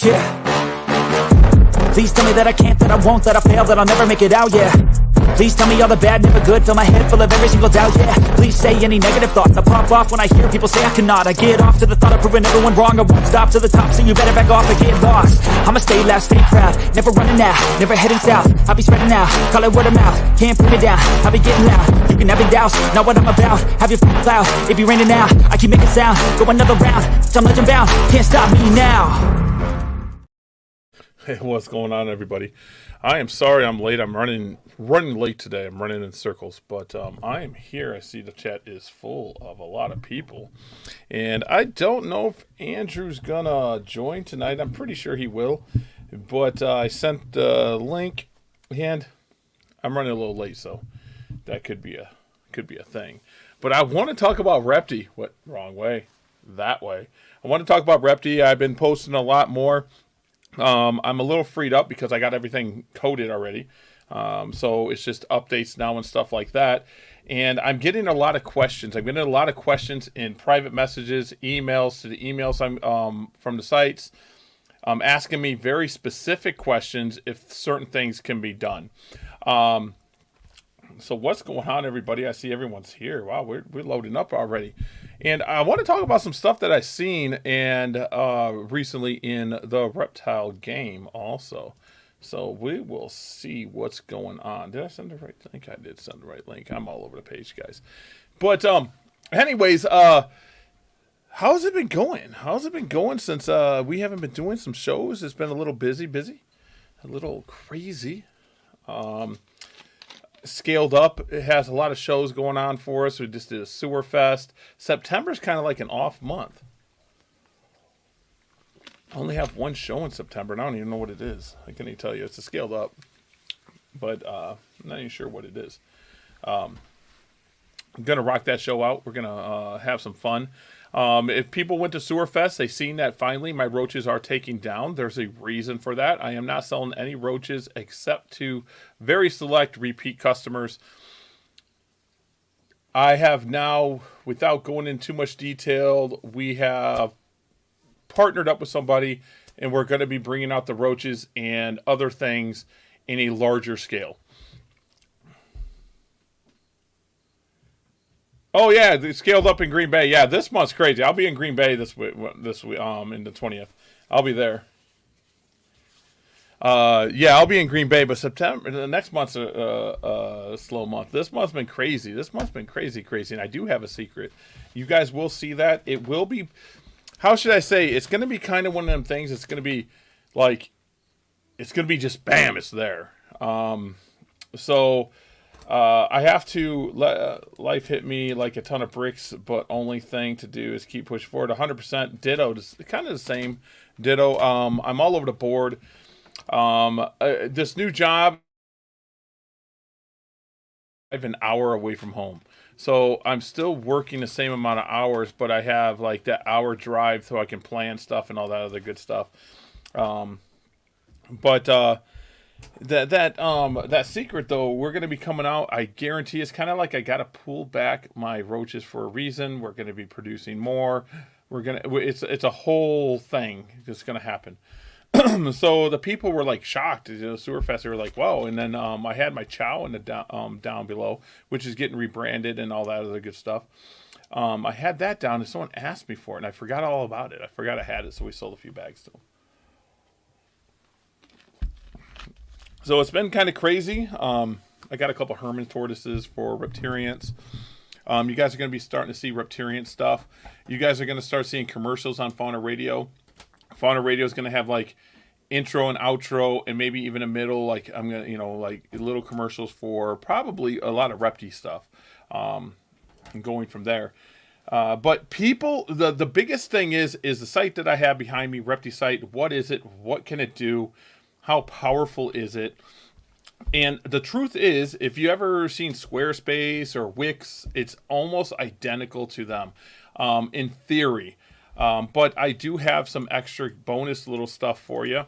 Yeah. Please tell me that I can't, that I won't, that I fail, that I'll never make it out, yeah. Please tell me all the bad, never good, fill my head full of every single doubt, yeah. Please say any negative thoughts, I pop off when I hear people say I cannot. I get off to the thought of proving everyone wrong, I won't stop to the top, so you better back off and get lost. I'ma stay loud, stay proud, never running out, never heading south. I'll be spreading out, call it word of mouth, can't put me down, I'll be getting loud. You can have your doubts, not what I'm about, have your cloud. It be raining now, I keep making sound, go another round, I'm legend bound, can't stop me now. Hey, what's going on, everybody? I am sorry I'm late. I'm running late today. I'm running in circles, but I am here. I see the chat is full of a lot of people, and I don't know if Andrew's gonna join tonight. I'm pretty sure he will, but I sent the link, and I'm running a little late, so that could be a thing. But I want to talk about Repti. What? Wrong way. That way. I want to talk about Repti. I've been posting a lot more. I'm a little freed up because I got everything coded already. So it's just updates now and stuff like that. And I'm getting a lot of questions. I'm getting a lot of questions in private messages, emails to the emails I'm from the sites, asking me very specific questions if certain things can be done. So what's going on, everybody? I see everyone's here. Wow, we're loading up already. And I want to talk about some stuff that I've seen and recently in the Reptile game also. So we will see what's going on. Did I send the right link? I did send the right link. I'm all over the page, guys. But anyways, how's it been going? How's it been going since we haven't been doing some shows? It's been a little busy, a little crazy. Scaled up. It has a lot of shows going on for us. We just did a sewer fest. September's kind of like an off month. I only have one show in September, and I don't even know what it is. I can't even tell you. It's a scaled up, but I'm not even sure what it is. I'm gonna rock that show out. We're gonna have some fun. If people went to Sewer Fest, they've seen that finally my roaches are taking down. There's a reason for that. I am not selling any roaches except to very select repeat customers. I have now, without going into too much detail, we have partnered up with somebody, and we're going to be bringing out the roaches and other things in a larger scale. Oh yeah, they scaled up in Green Bay. Yeah, this month's crazy. I'll be in Green Bay this week, in the 20th. I'll be there. Yeah, I'll be in Green Bay, but September, the next month's a slow month. This month's been crazy. This month's been crazy, and I do have a secret. You guys will see that. It will be, how should I say? It's going to be kind of one of them things. It's going to be like, it's going to be just bam, it's there. I have to let life hit me like a ton of bricks, but only thing to do is keep pushing forward. 100% ditto, kind of the same ditto. I'm all over the board. This new job, I have an hour away from home. So I'm still working the same amount of hours, but I have like that hour drive so I can plan stuff and all that other good stuff. That secret though, we're gonna be coming out. I guarantee it's kind of like I gotta pull back my roaches for a reason. We're gonna be producing more. It's a whole thing that's gonna happen. So the people were like shocked. Sewer Fest, they were like, "Whoa!" And then I had my chow in the down below, which is getting rebranded and all that other good stuff. I had that down, and someone asked me for it, and I forgot all about it. I forgot I had it, so we sold a few bags to them. So it's been kind of crazy. I got a couple Herman tortoises for Reptarians. You guys are going to be starting to see Reptarian stuff. You guys are going to start seeing commercials on Fauna Radio. Fauna Radio is going to have like intro and outro and maybe even a middle. Like I'm going to, like little commercials for probably a lot of Repti stuff. And going from there. But people, the biggest thing is the site that I have behind me, Repti site. What is it? What can it do? How powerful is it? And the truth is, if you ever seen Squarespace or Wix, it's almost identical to them in theory. But I do have some extra bonus little stuff for you.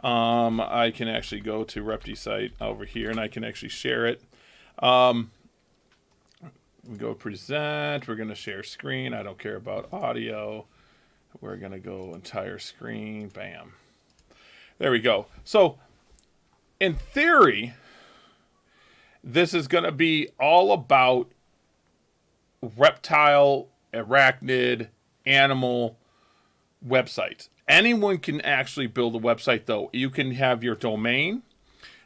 I can actually go to Repti site over here, and I can actually share it. We go present. We're going to share screen. I don't care about audio. We're going to go entire screen. Bam. There we go. So, in theory, this is going to be all about reptile, arachnid, animal websites. Anyone can actually build a website, though. You can have your domain,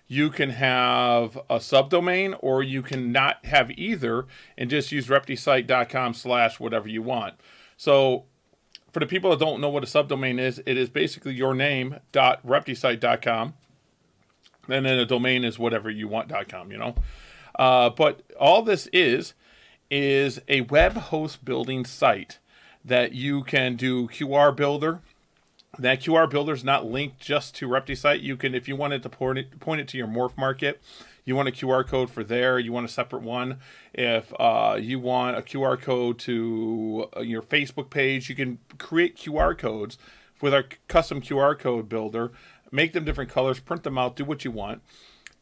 you can have a subdomain, or you can not have either and just use reptisite.com/ whatever you want. So, for the people that don't know what a subdomain is, it is basically your name.reptisite.com. And then a domain is whatever you want.com, you know. But all this is a web host building site that you can do QR builder. That QR builder is not linked just to ReptiSite. You can, if you wanted to point it to your morph market, you want a QR code for there. You want a separate one. If you want a QR code to your Facebook page, you can create QR codes with our custom QR code builder. Make them different colors, print them out, do what you want.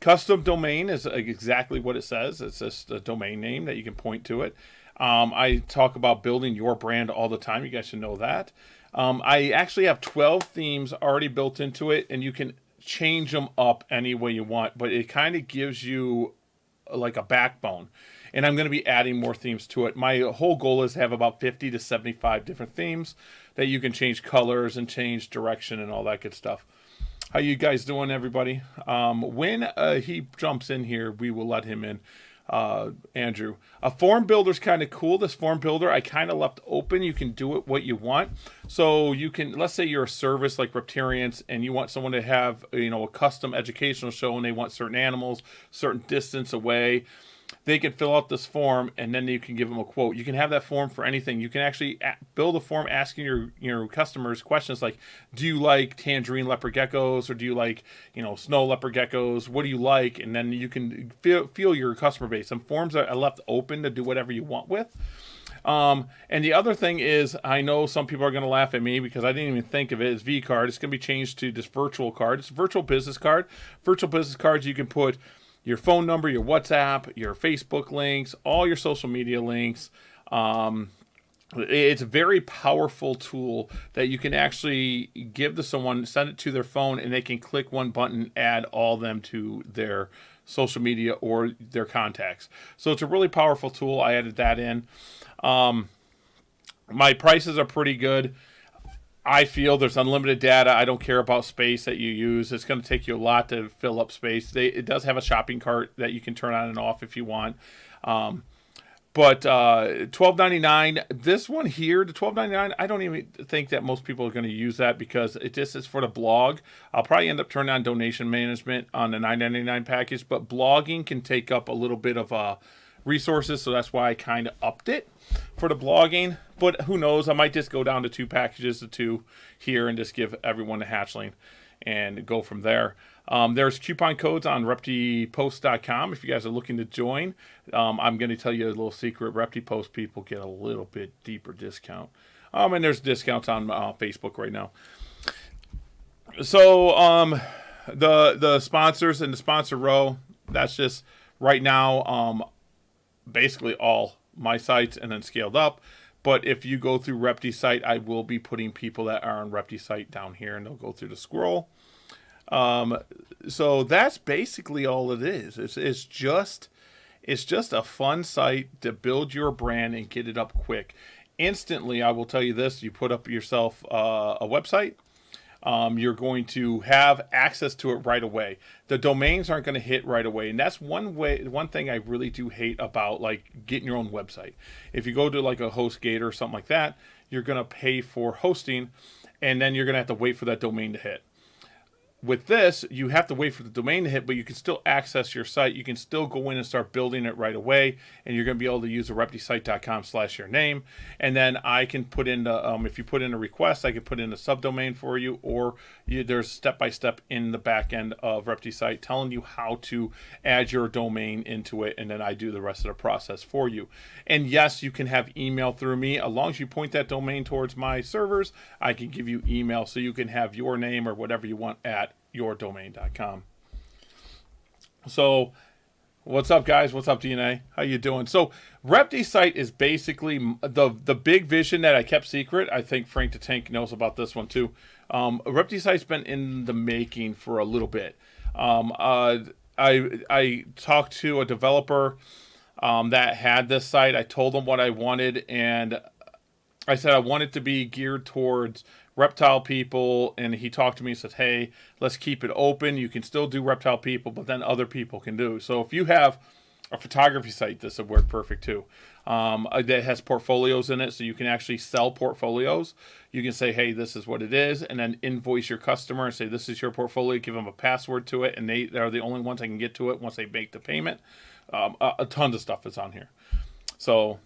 Custom domain is exactly what it says. It's just a domain name that you can point to it. I talk about building your brand all the time. You guys should know that. I actually have 12 themes already built into it, and you can change them up any way you want, but it kind of gives you like a backbone. And I'm going to be adding more themes to it. My whole goal is to have about 50 to 75 different themes that you can change colors and change direction and all that good stuff. How you guys doing, everybody? When he jumps in here, we will let him in. Andrew, a form builder is kind of cool. This form builder I kind of left open. You can do it what you want. So you can, let's say you're a service like Reptarians and you want someone to have, you know, a custom educational show and they want certain animals, certain distance away. They can fill out this form and then you can give them a quote. You can have that form for anything. You can actually build a form asking your customers questions like, do you like tangerine leopard geckos or do you like, you know, snow leopard geckos? What do you like? And then you can feel your customer base. Some forms are left open to do whatever you want with. And the other thing is, I know some people are going to laugh at me because I didn't even think of it as V-card. It's going to be changed to this virtual card. It's a virtual business card. Virtual business cards, you can put your phone number, your WhatsApp, your Facebook links, all your social media links. It's a very powerful tool that you can actually give to someone, send it to their phone, and they can click one button, add all them to their social media or their contacts. So it's a really powerful tool. I added that in. My prices are pretty good. I feel there's unlimited data. I don't care about space that you use. It's going to take you a lot to fill up space. It does have a shopping cart that you can turn on and off if you want. But $12.99. This one here, the $12.99. I don't even think that most people are going to use that because it just is for the blog. I'll probably end up turning on donation management on the $9.99 package. But blogging can take up a little bit of resources, so that's why I kind of upped it for the blogging. But who knows? I might just go down to 2 packages of 2 here and just give everyone a hatchling and go from there. There's coupon codes on reptipost.com if you guys are looking to join. I'm going to tell you a little secret. ReptiPost people get a little bit deeper discount. And there's discounts on Facebook right now. So the sponsors and the sponsor row, that's just right now basically all my sites and then scaled up. But if you go through ReptiSite, I will be putting people that are on ReptiSite down here, and they'll go through the scroll. So that's basically all it is. It's just a fun site to build your brand and get it up quick. Instantly, I will tell you this: you put up yourself a website. You're going to have access to it right away. The domains aren't going to hit right away, and that's one thing I really do hate about like getting your own website. If you go to like a HostGator or something like that, you're going to pay for hosting, and then you're going to have to wait for that domain to hit. With this, you have to wait for the domain to hit, but you can still access your site. You can still go in and start building it right away, and you're going to be able to use the reptisite.com/your name. And then I can put in the, if you put in a request, I can put in a subdomain for you, or there's step-by-step in the back end of ReptiSite telling you how to add your domain into it, and then I do the rest of the process for you. And yes, you can have email through me. As long as you point that domain towards my servers, I can give you email so you can have your name or whatever you want at yourdomain.com. So What's up, guys? What's up, DNA? How you doing? So, Repti site is basically the big vision that I kept secret. I think Frank the Tank knows about this one too. Repti site's been in the making for a little bit. I talked to a developer that had this site. I told them what I wanted, and I said I want it to be geared towards reptile people, and he talked to me and said, hey, let's keep it open. You can still do reptile people, but then other people can do. So if you have a photography site, this would work perfect too. That has portfolios in it, so you can actually sell portfolios. You can say, hey, this is what it is, and then invoice your customer and say, this is your portfolio, give them a password to it, and they're the only ones that can get to it once they make the payment. A tons of stuff is on here. So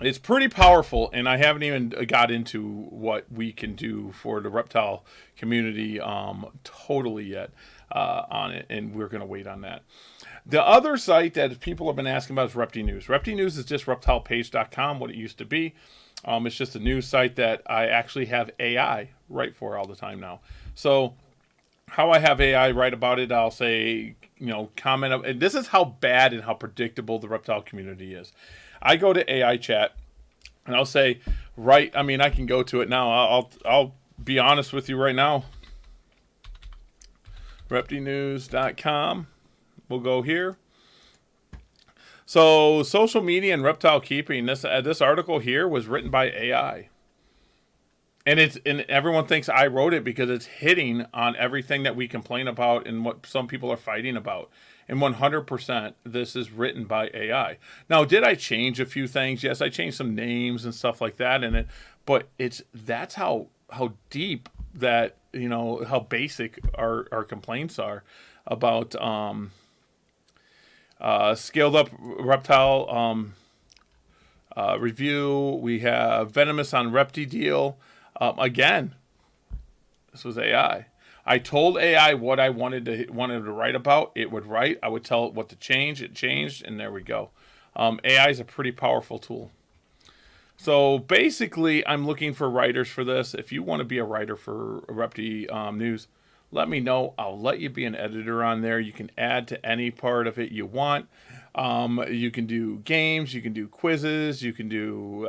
it's pretty powerful, and I haven't even got into what we can do for the reptile community totally yet on it, and we're going to wait on that. The other site that people have been asking about is Repti News. Repti News is just reptilepage.com, what it used to be. It's just a news site that I actually have AI write for all the time now. So how I have AI write about it, I'll say, comment. And this is how bad and how predictable the reptile community is. I go to AI chat and I'll say, I can go to it now. I'll be honest with you right now. reptinews.com. We'll go here. So, social media and reptile keeping. This article here was written by AI, and everyone thinks I wrote it because it's hitting on everything that we complain about and what some people are fighting about. And 100%, this is written by AI. Now, did I change a few things? Yes, I changed some names and stuff like that in it, but that's how deep that how basic our complaints are about. Scaled up reptile review. We have venomous on Repti deal. Again, this was AI. I told AI what I wanted to write about. It would write. I would tell it what to change. It changed, and there we go. AI is a pretty powerful tool. So basically, I'm looking for writers for this. If you want to be a writer for Repti News, let me know. I'll let you be an editor on there. You can add to any part of it you want. You can do games. You can do quizzes. You can do,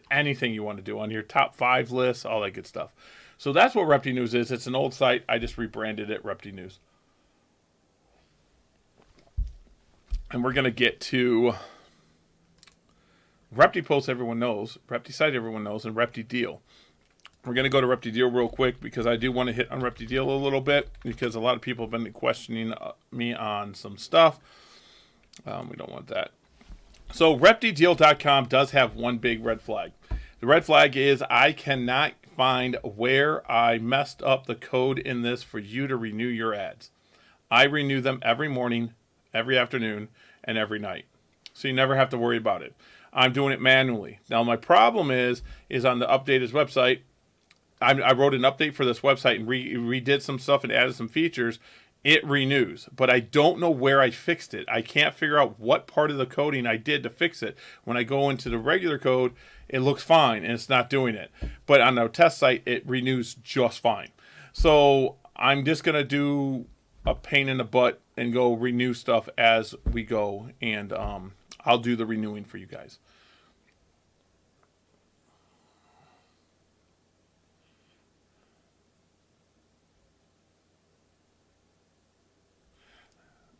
anything you want to do on your top 5 lists, all that good stuff. So that's what Repti News is. It's an old site. I just rebranded it Repti News. And we're going to get to Repti Post everyone knows, Repti Site everyone knows, and Repti Deal. We're going to go to Repti Deal real quick because I do want to hit on Repti Deal a little bit because a lot of people have been questioning me on some stuff. We don't want that. So ReptiDeal.com does have one big red flag. The red flag is I cannot find where I messed up the code in this for you to renew your ads. I renew them every morning, every afternoon, and every night. So you never have to worry about it. I'm doing it manually. Now my problem is on the updated website. I wrote an update for this website and redid some stuff and added some features. It renews, but I don't know where I fixed it. I can't figure out what part of the coding I did to fix it. When I go into the regular code, it looks fine and it's not doing it. But on our test site, it renews just fine. So I'm just going to do a pain in the butt and go renew stuff as we go. And I'll do the renewing for you guys.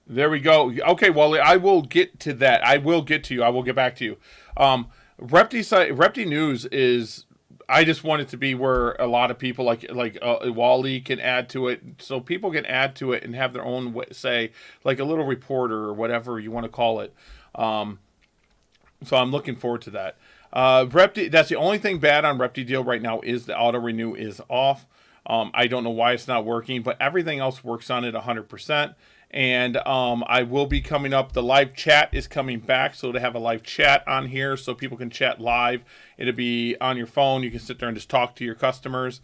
There we go. Okay, Wally, I will get to that. I will get to you. I will get back to you. Repti News is. I just want it to be where a lot of people like Wally can add to it, so people can add to it and have their own say, like a little reporter or whatever you want to call it. So I'm looking forward to that. Repti. That's the only thing bad on Repti Deal right now is the auto renew is off. I don't know why it's not working, but everything else works on it 100%. And I will be coming up. The live chat is coming back, so to have a live chat on here so people can chat live. It'll be on your phone. You can sit there and just talk to your customers.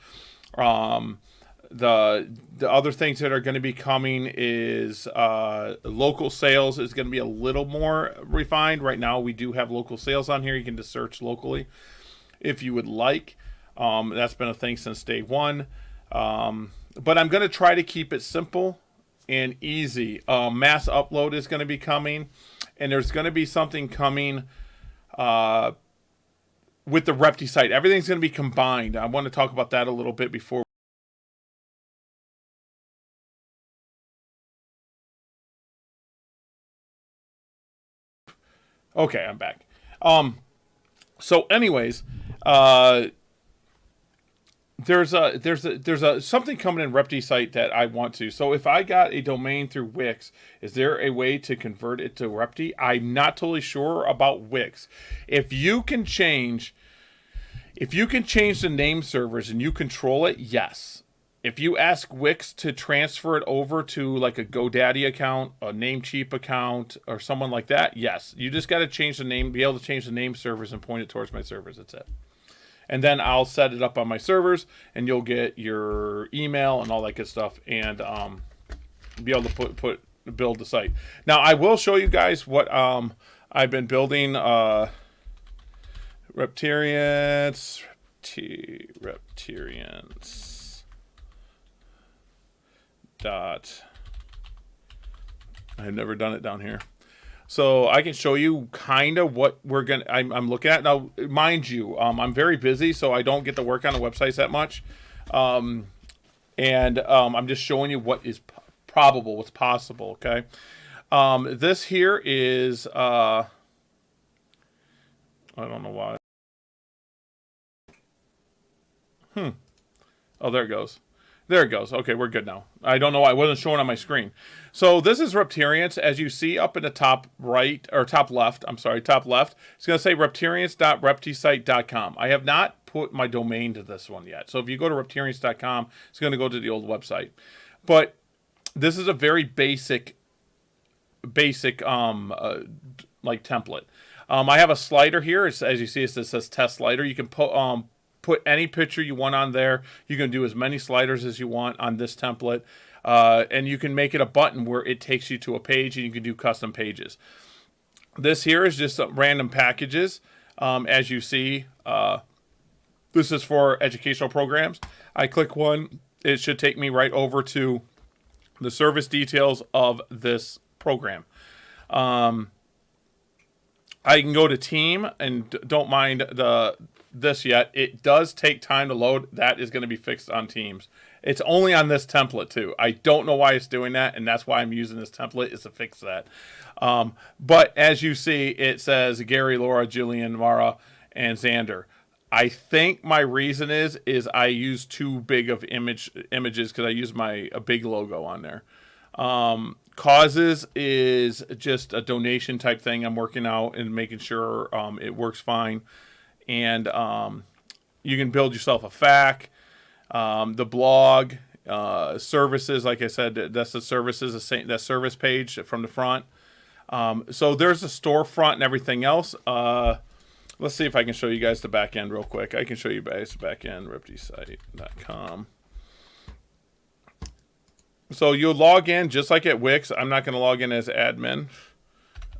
The other things that are going to be coming is local sales is going to be a little more refined. Right now, we do have local sales on here. You can just search locally if you would like. That's been a thing since day one. But I'm going to try to keep it simple. and easy. Mass upload is going to be coming, and there's going to be something coming with the Repti site. Everything's going to be combined. I want to talk about that a little bit before. Okay, I'm back. So anyways, there's a something coming in Repti site that I want to. So if I got a domain through Wix, is there a way to convert it to Repti? I'm not totally sure about Wix. If you can change the name servers and you control it, yes. If you ask Wix to transfer it over to like a GoDaddy account, a Namecheap account, or someone like that, yes. You just got to change the name, be able to change the name servers and point it towards my servers. That's it. And then I'll set it up on my servers, and you'll get your email and all that good stuff, and be able to build the site. Now I will show you guys what I've been building. Reptirians. I've never done it down here, so I can show you kind of what I'm looking at now. Mind you, I'm very busy, so I don't get to work on the websites that much, and I'm just showing you what is probable, what's possible. Okay, this here is I don't know why. Oh, there it goes. There it goes. Okay, we're good now. I don't know why it wasn't showing on my screen. So this is Reptirians. As you see up in the top right, or top left, I'm sorry, top left, it's going to say reptirians.reptisite.com. I have not put my domain to this one yet. So if you go to reptirians.com, it's going to go to the old website. But this is a very basic like template. I have a slider here. As you see, it says test slider. You can put any picture you want on there. You can do as many sliders as you want on this template. And you can make it a button where it takes you to a page, and you can do custom pages. This here is just some random packages. As you see, this is for educational programs. I click one. It should take me right over to the service details of this program. I can go to team, and don't mind this yet. It does take time to load. That is going to be fixed on Teams. It's only on this template too. I don't know why it's doing that, and that's why I'm using this template, is to fix that. But as you see, it says Gary, Laura, Julian, Mara, and Xander. I think my reason is I use too big of images because I use a big logo on there. Causes is just a donation type thing I'm working out and making sure it works fine. And you can build yourself a FAQ. The blog, services, like I said, that's the services, that service page from the front. So there's a storefront and everything else. Let's see if I can show you guys the back end real quick. I can show you guys the back end, reptisite.com. So you'll log in just like at Wix. I'm not going to log in as admin.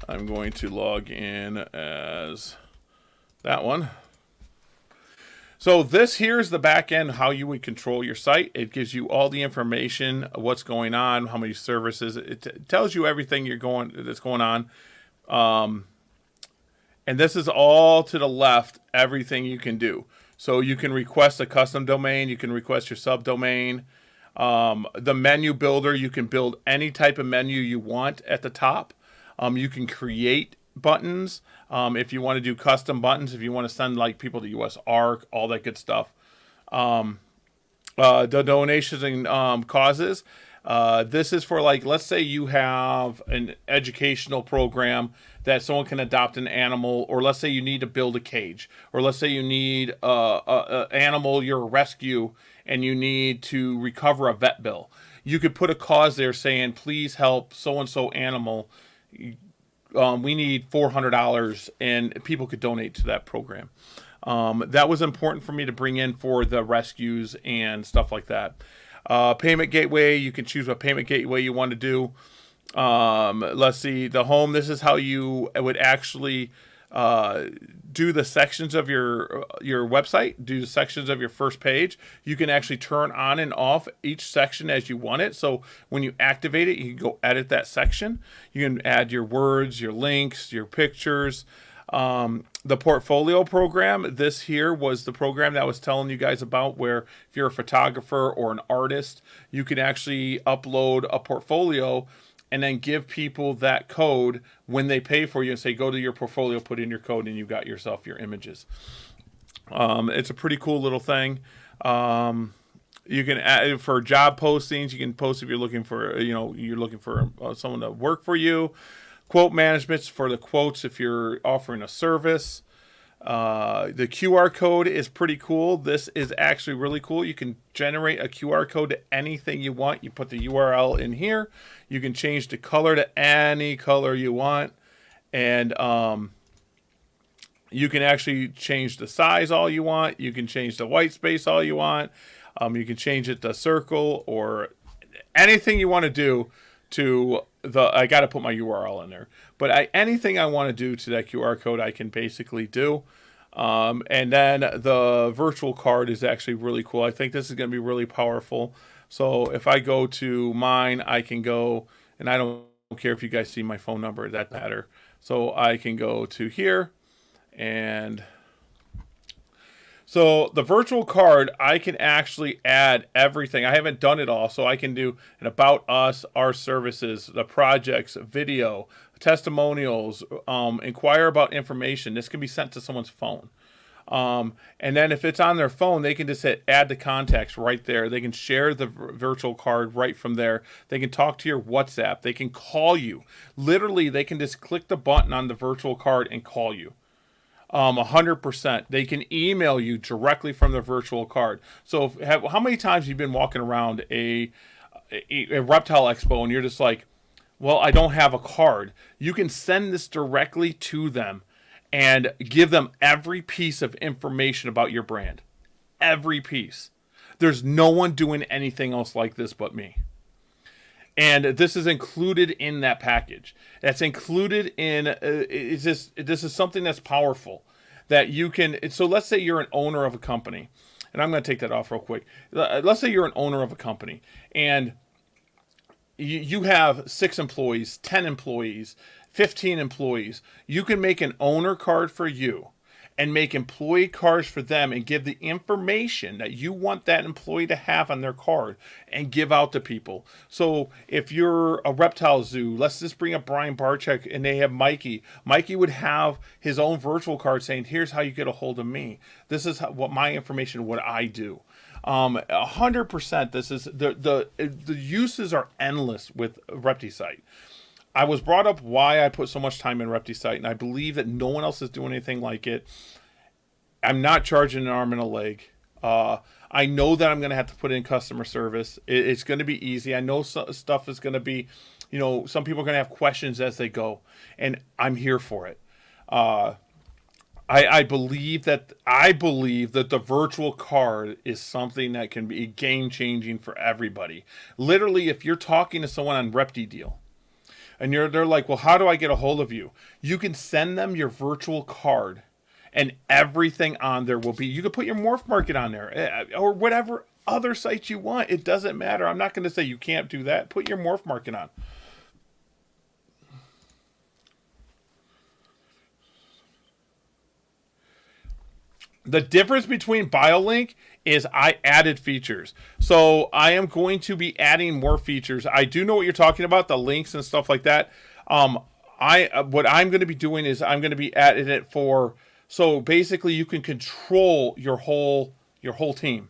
I'm going to log in as that one. So this here's the back end, how you would control your site. It gives you all the information, what's going on, how many services. It tells you everything that's going on. And this is all to the left, everything you can do. So you can request a custom domain. You can request your subdomain. The menu builder, you can build any type of menu you want at the top. You can create buttons if you want to do custom buttons, if you want to send like people to US ARC, all that good stuff. The donations and causes. This is for, like, let's say you have an educational program that someone can adopt an animal, or let's say you need to build a cage, or let's say you need a animal, you're a rescue, and you need to recover a vet bill. You could put a cause there saying, please help so-and-so animal. We need $400, and people could donate to that program. That was important for me to bring in for the rescues and stuff like that. Payment gateway, you can choose what payment gateway you want to do. Let's see, the home, this is how you would actually do the sections of your website, do the sections of your first page. You can actually turn on and off each section as you want it. So when you activate it, you can go edit that section. You can add your words, your links, your pictures. The portfolio program, this here was the program that I was telling you guys about, where if you're a photographer or an artist, you can actually upload a portfolio and then give people that code when they pay for you and say, go to your portfolio, put in your code, and you got yourself your images. It's a pretty cool little thing. You can add for job postings. You can post if you're looking for, you're looking for someone to work for you. Quote management for the quotes if you're offering a service. The QR code is pretty cool. This is actually really cool. You can generate a QR code to anything you want. You put the URL in here. You can change the color to any color you want. And you can actually change the size all you want. You can change the white space all you want. You can change it to circle or anything you want to do to I got to put my URL in there. But anything I want to do to that QR code, I can basically do. And then the virtual card is actually really cool. I think this is going to be really powerful. So if I go to mine, I can go, and I don't care if you guys see my phone number, that matter. So I can go to here, and so the virtual card, I can actually add everything. I haven't done it all, so I can do an about us, our services, the projects, video, testimonials, inquire about information. This can be sent to someone's phone. And then if it's on their phone, they can just hit add to contacts right there. They can share the virtual card right from there. They can talk to your WhatsApp. They can call you. Literally, they can just click the button on the virtual card and call you. 100%. They can email you directly from the virtual card. So how many times have you been walking around a reptile expo and you're just like, well, I don't have a card. You can send this directly to them and give them every piece of information about your brand. Every piece. There's no one doing anything else like this but me. And this is included in that package. That's included in, this is something that's powerful that you can, so let's say you're an owner of a company, and I'm going to take that off real quick. Let's say you're an owner of a company, and you have 6 employees, 10 employees, 15 employees. You can make an owner card for you and make employee cards for them and give the information that you want that employee to have on their card and give out to people. So if you're a reptile zoo, let's just bring up Brian Barczyk and they have Mikey. Mikey would have his own virtual card saying, here's how you get a hold of me. This is what my information, what I do. 100%. This is the uses are endless with Repti. I was brought up why I put so much time in Repti, and I believe that no one else is doing anything like it. I'm not charging an arm and a leg. I know that I'm going to have to put in customer service. It's going to be easy. I know stuff is going to be, some people are going to have questions as they go, and I'm here for it. I believe that the virtual card is something that can be game changing for everybody. Literally, if you're talking to someone on Repti Deal, and they're like, well, how do I get a hold of you? You can send them your virtual card, and everything on there will be, you can put your Morph Market on there, or whatever other sites you want. It doesn't matter. I'm not going to say you can't do that. Put your Morph Market on. The difference between BioLink is I added features. So I am going to be adding more features. I do know what you're talking about, the links and stuff like that. What I'm going to be doing is I'm going to be adding it for, so basically you can control your whole team.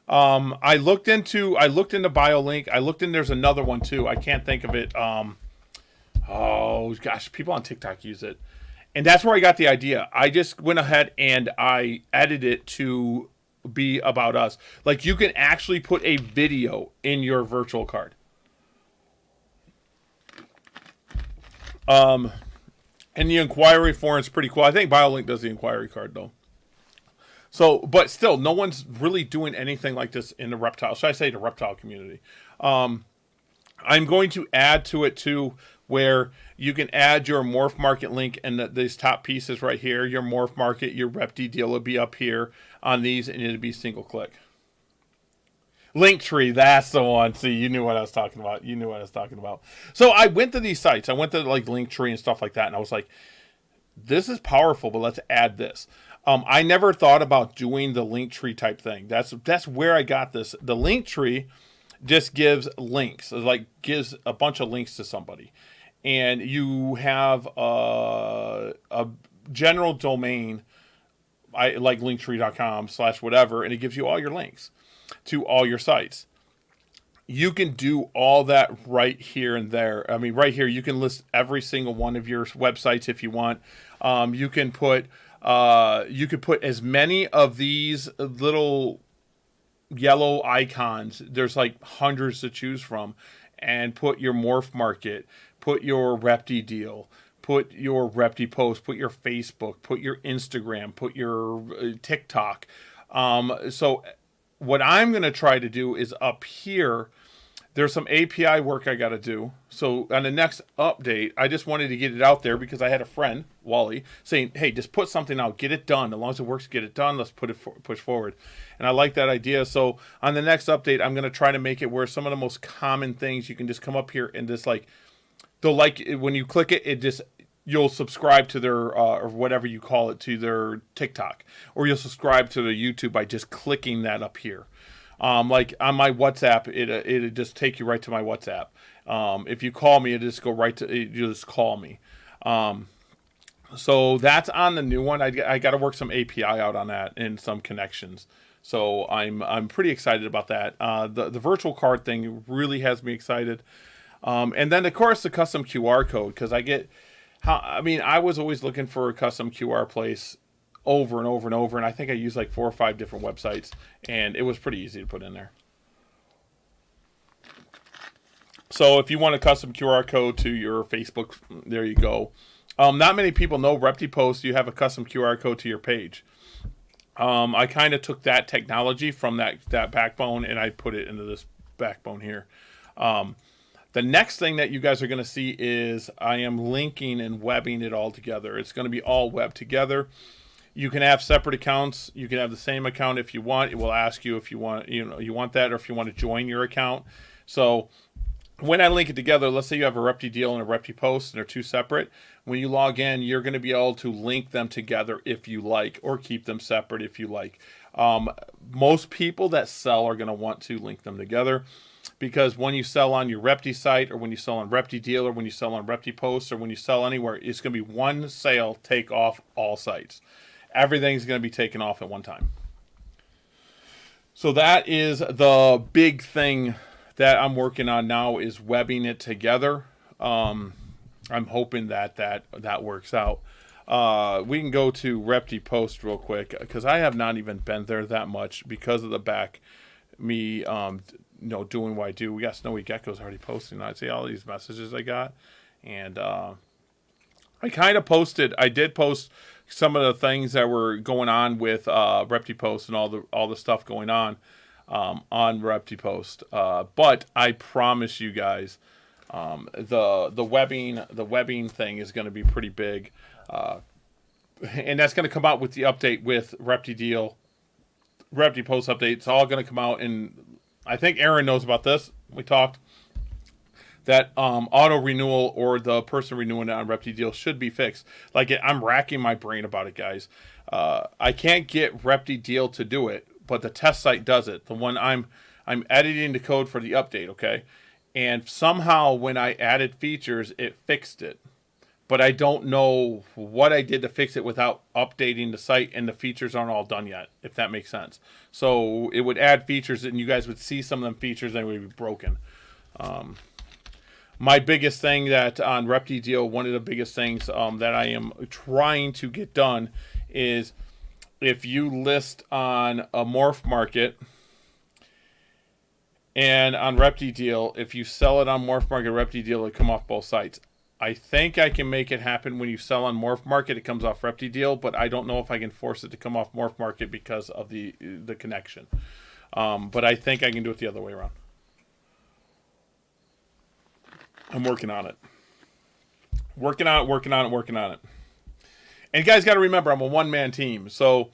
I looked into BioLink. There's another one too. I can't think of it. Oh gosh, people on TikTok use it. And that's where I got the idea. I just went ahead and I edited it to be about us. Like, you can actually put a video in your virtual card. And the inquiry form is pretty cool. I think BioLink does the inquiry card though. So, but still, no one's really doing anything like this in the reptile. Should I say the reptile community? I'm going to add to it too, where you can add your Morph Market link and these top pieces right here. Your Morph Market, your Repti deal will be up here on these, and it'll be single click. Linktree, that's the one. See, you knew what I was talking about. You knew what I was talking about. So I went to these sites. I went to like Linktree and stuff like that, and I was like, this is powerful, but let's add this. I never thought about doing the Linktree type thing. That's where I got this. The Linktree just gives links. It like gives a bunch of links to somebody. And you have a general domain, like linktree.com/whatever, and it gives you all your links to all your sites. You can do all that right here and there. I mean, right here, you can list every single one of your websites if you want. You can put as many of these little yellow icons. There's like hundreds to choose from, and put your Morph Market, put your Repti deal, put your Repti post, put your Facebook, put your Instagram, put your TikTok. So what I'm going to try to do is up here, there's some API work I got to do. So on the next update, I just wanted to get it out there because I had a friend, Wally, saying, hey, just put something out, get it done. As long as it works, get it done. Let's push forward. And I like that idea. So on the next update, I'm going to try to make it where some of the most common things, you can just come up here and just like, they'll like, when you click it, it just, you'll subscribe to their, or whatever you call it, to their TikTok. Or you'll subscribe to their YouTube by just clicking that up here. Like on my WhatsApp, it'll just take you right to my WhatsApp. If you call me, it'll just go right to, you just call me. So that's on the new one. I got to work some API out on that and some connections. So I'm pretty excited about that. The virtual card thing really has me excited. And then of course the custom QR code, because I was always looking for a custom QR place over and over and over, and I think I used like 4 or 5 different websites, and it was pretty easy to put in there. So if you want a custom QR code to your Facebook, there you go. Not many people know Repti Post, you have a custom QR code to your page. I kind of took that technology from that backbone, and I put it into this backbone here. The next thing that you guys are going to see is I am linking and webbing it all together. It's going to be all webbed together. You can have separate accounts. You can have the same account if you want. It will ask you if you want, you want that, or if you want to join your account. So when I link it together, let's say you have a Repti deal and a Repti post, and they're two separate. When you log in, you're going to be able to link them together if you like, or keep them separate if you like. Most people that sell are going to want to link them together, because when you sell on your Repti site, or when you sell on Repti deal, or when you sell on Repti post, or when you sell anywhere, it's going to be one sale, take off all sites. Everything's going to be taken off at one time. So that is the big thing that I'm working on now, is webbing it together. I'm hoping that works out. We can go to Repti Post real quick, because I have not even been there that much because of the back. Me, doing what I do. We got Snowy Gecko's already posting. I see all these messages I got, and I did post some of the things that were going on with Repti Post and all the stuff going on Repti Post. But I promise you guys, the webbing thing is going to be pretty big, and that's going to come out with the update with Repti deal, Repti Post update. It's all going to come out, and I think Aaron knows about this. We talked that auto renewal, or the person renewing it on Repti deal, should be fixed. Like, I'm racking my brain about it, guys. I can't get Repti deal to do it, but the test site does it. The one I'm editing the code for the update, okay? And somehow when I added features, it fixed it. But I don't know what I did to fix it without updating the site, and the features aren't all done yet, if that makes sense. So it would add features, and you guys would see some of them features, and they would be broken. My biggest thing that on Repti deal, one of the biggest things that I am trying to get done is, if you list on a Morph Market and on Repti deal, if you sell it on Morph Market, Repti deal, it come off both sites. I think I can make it happen when you sell on Morph Market, it comes off Repti deal, but I don't know if I can force it to come off Morph Market because of the connection. But I think I can do it the other way around. I'm working on it. Working on it, working on it, working on it. And you guys got to remember, I'm a one-man team. So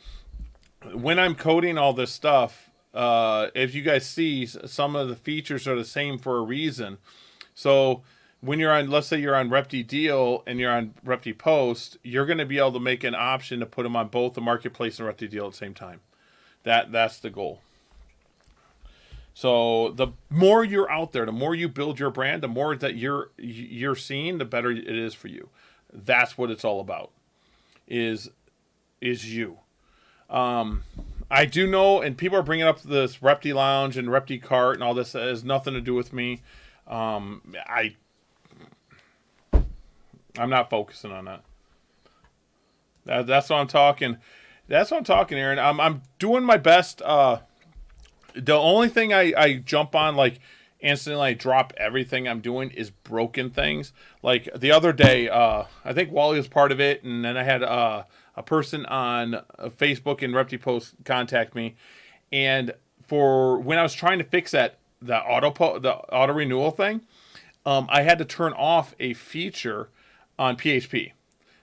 when I'm coding all this stuff, if you guys see, some of the features are the same for a reason. So when you're on, let's say you're on Repti Deal and you're on Repti Post, you're going to be able to make an option to put them on both the Marketplace and Repti Deal at the same time. That's the goal. So the more you're out there, the more you build your brand, the more that you're seen, the better it is for you. That's what it's all about. Is you. I do know, and people are bringing up this Repti Lounge and Repti Cart and all this. That has nothing to do with me. I'm not focusing on that. That's what I'm talking. That's what I'm talking, Aaron. I'm doing my best. The only thing I jump on, like, instantly I drop everything I'm doing, is broken things. Like the other day, I think Wally was part of it, and then I had a person on Facebook and Repti Post contact me, and for when I was trying to fix that the auto renewal thing, I had to turn off a feature on PHP.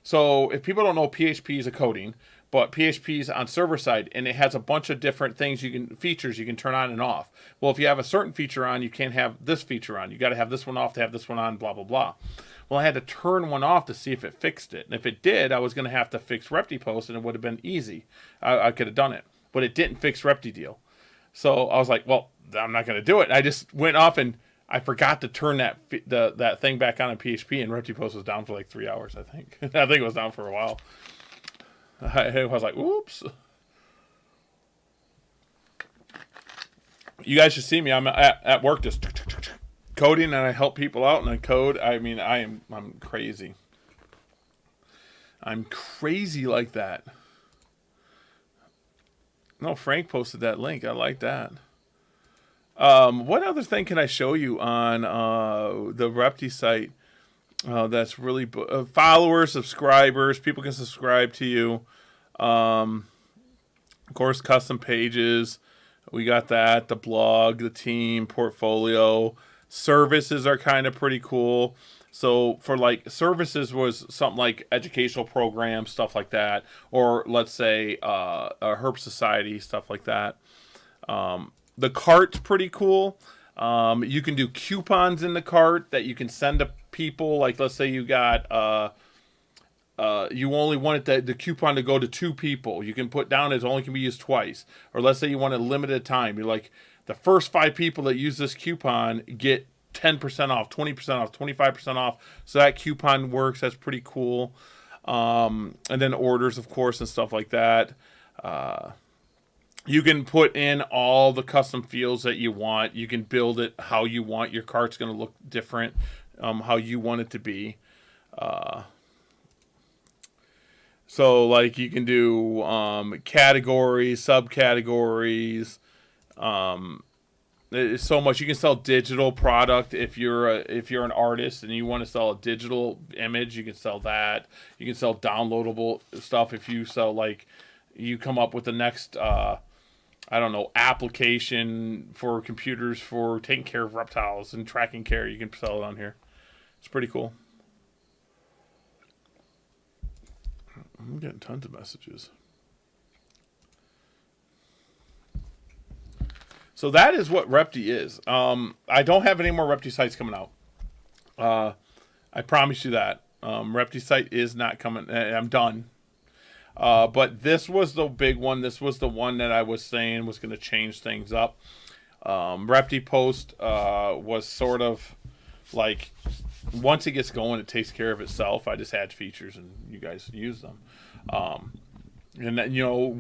So if people don't know, PHP is a coding, but PHP is on server side, and it has a bunch of different things features you can turn on and off. Well, if you have a certain feature on, you can't have this feature on. You got to have this one off to have this one on. Blah blah blah. Well, I had to turn one off to see if it fixed it, and if it did, I was going to have to fix Repti Post, and it would have been easy. I could have done it, but it didn't fix Repti Deal. So I was like, well, I'm not going to do it. I just went off and I forgot to turn that thing back on PHP, and Repti Post was down for like 3 hours, I think. I think it was down for a while. I was like, oops. You guys should see me. I'm at work just coding, and I help people out, and I code. I mean, I'm crazy. I'm crazy like that. No, Frank posted that link. I like that. What other thing can I show you on the Repti site? That's really followers, subscribers. People can subscribe to you. Of course, custom pages. We got that. The blog, the team, portfolio. Services are kind of pretty cool. So for like services was something like educational programs, stuff like that. Or let's say a Herb Society, stuff like that. The cart's pretty cool. You can do coupons in the cart that you can send to people. Like, let's say you got you only wanted the coupon to go to 2 people. You can put down it only can be used twice. Or let's say you want a limited time. You're like, the first 5 people that use this coupon get 10% off, 20% off, 25% off. So that coupon works. That's pretty cool. And then orders, of course, and stuff like that. You can put in all the custom fields that you want. You can build it how you want. Your cart's going to look different, how you want it to be. So, like, you can do categories, subcategories. There's so much. You can sell digital product if you're an artist and you want to sell a digital image. You can sell that. You can sell downloadable stuff if you sell, like, you come up with the next I don't know, application for computers for taking care of reptiles and tracking care. You can sell it on here. It's pretty cool. I'm getting tons of messages. So that is what Repti is. I don't have any more Repti sites coming out. I promise you that. Repti site is not coming. I'm done. But this was the big one. This was the one that I was saying was going to change things up. Repti Post was sort of like, once it gets going, it takes care of itself. I just add features and you guys use them. And then,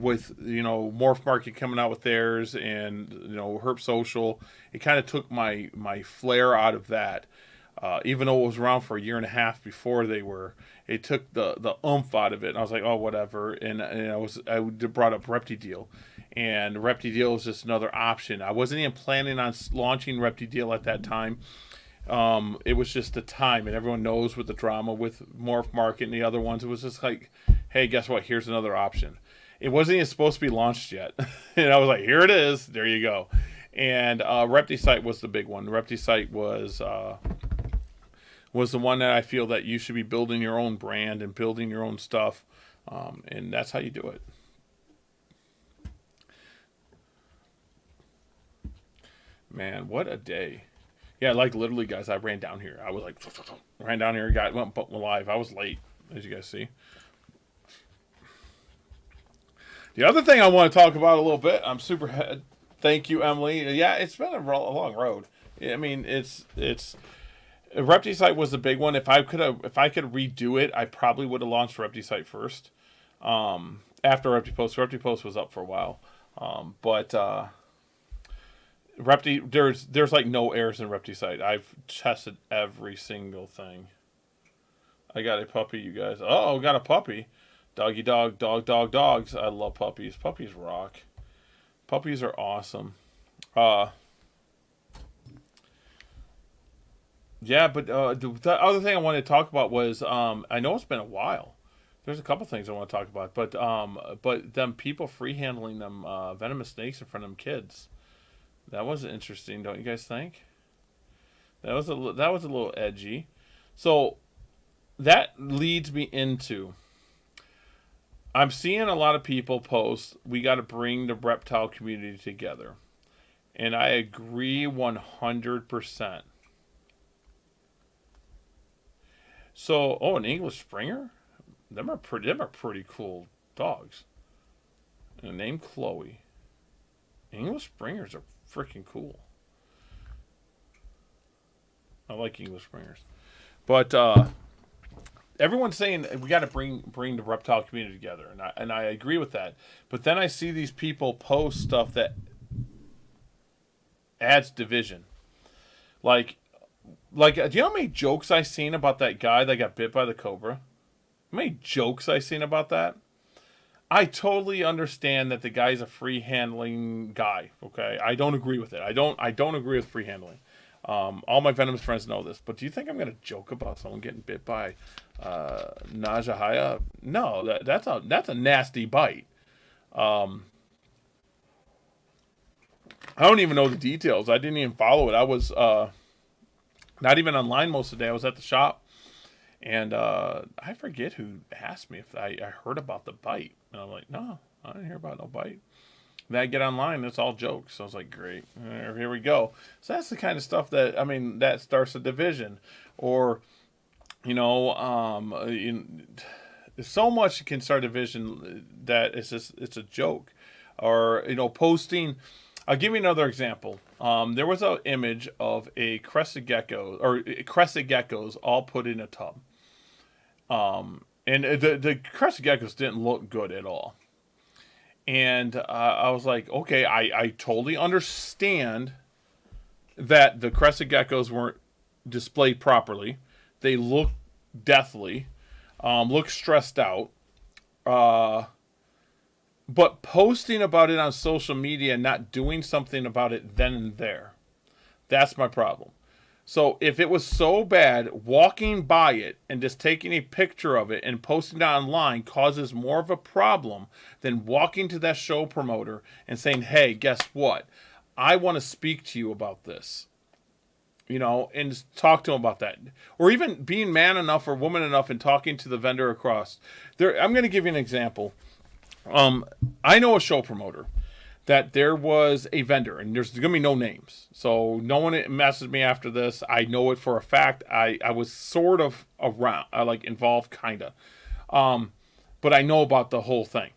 with, Morph Market coming out with theirs and, Herp Social, it kind of took my flair out of that. Even though it was around for a year and a half before it took the oomph out of it. And I was like, oh, whatever. And I brought up Repti Deal. And Repti Deal was just another option. I wasn't even planning on launching Repti Deal at that time. It was just the time, and everyone knows with the drama with Morph Market and the other ones, it was just like, hey, guess what? Here's another option. It wasn't even supposed to be launched yet. And I was like, here it is. There you go. And Repti site was the big one. Repti site was was the one that I feel that you should be building your own brand and building your own stuff, and that's how you do it. Man, what a day! Yeah, like literally, guys, I ran down here. I was like, ran down here, went live. I was late, as you guys see. The other thing I want to talk about a little bit, I'm super. Thank you, Emily. Yeah, it's been a long road. I mean, it's Repti site was the big one. If I could redo it, I probably would have launched Repti site first. After Repti Post was up for a while, but Repti there's like no errors in Repti site. I've tested every single thing. I got a puppy, you guys. Oh, got a puppy. Doggy dog, dogs. I love puppies. Puppies rock. Puppies are awesome. Yeah, but the other thing I wanted to talk about was I know it's been a while. There's a couple things I want to talk about, but them people free handling them venomous snakes in front of them kids. That was interesting, don't you guys think? That was a little edgy. So that leads me into, I'm seeing a lot of people post, we got to bring the reptile community together. And I agree 100%. So, an English Springer? Them are pretty cool dogs. And named Chloe. English Springers are freaking cool. I like English Springers. But everyone's saying we got to bring the reptile community together, and I agree with that. But then I see these people post stuff that adds division. Like, do you know how many jokes I seen about that guy that got bit by the cobra? How many jokes I seen about that? I totally understand that the guy's a free handling guy. Okay, I don't agree with it. I don't agree with free handling. All my venomous friends know this. But do you think I'm gonna joke about someone getting bit by Najahaya? No, that's a nasty bite. I don't even know the details. I didn't even follow it. I was not even online most of the day. I was at the shop, and I forget who asked me if I heard about the bite. And I'm like, no, I didn't hear about no bite. Then I get online, it's all jokes. So I was like, great, here we go. So that's the kind of stuff that starts a division. Or, there's so much can start a division that it's a joke. Or, posting. I'll give you another example. There was an image of a crested geckos all put in a tub. And the crested geckos didn't look good at all. And I was like, okay, I totally understand that the crested geckos weren't displayed properly. They look deathly, look stressed out. But posting about it on social media and not doing something about it then and there, that's my problem. So if it was so bad, walking by it and just taking a picture of it and posting it online causes more of a problem than walking to that show promoter and saying, hey, guess what? I want to speak to you about this. And just talk to him about that. Or even being man enough or woman enough and talking to the vendor across. I'm going to give you an example. I know a show promoter that there was a vendor, and there's going to be no names. So no one messaged me after this. I know it for a fact. I was sort of around, involved, kind of. But I know about the whole thing.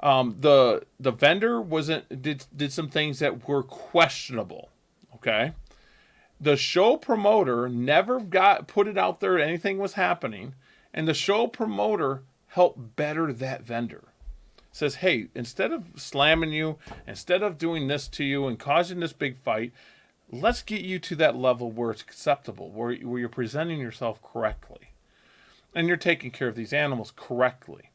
The vendor did some things that were questionable. Okay. The show promoter never put it out there anything was happening, and the show promoter helped better that vendor. Says, hey, instead of slamming you, instead of doing this to you and causing this big fight, let's get you to that level where it's acceptable, where you're presenting yourself correctly, and you're taking care of these animals correctly.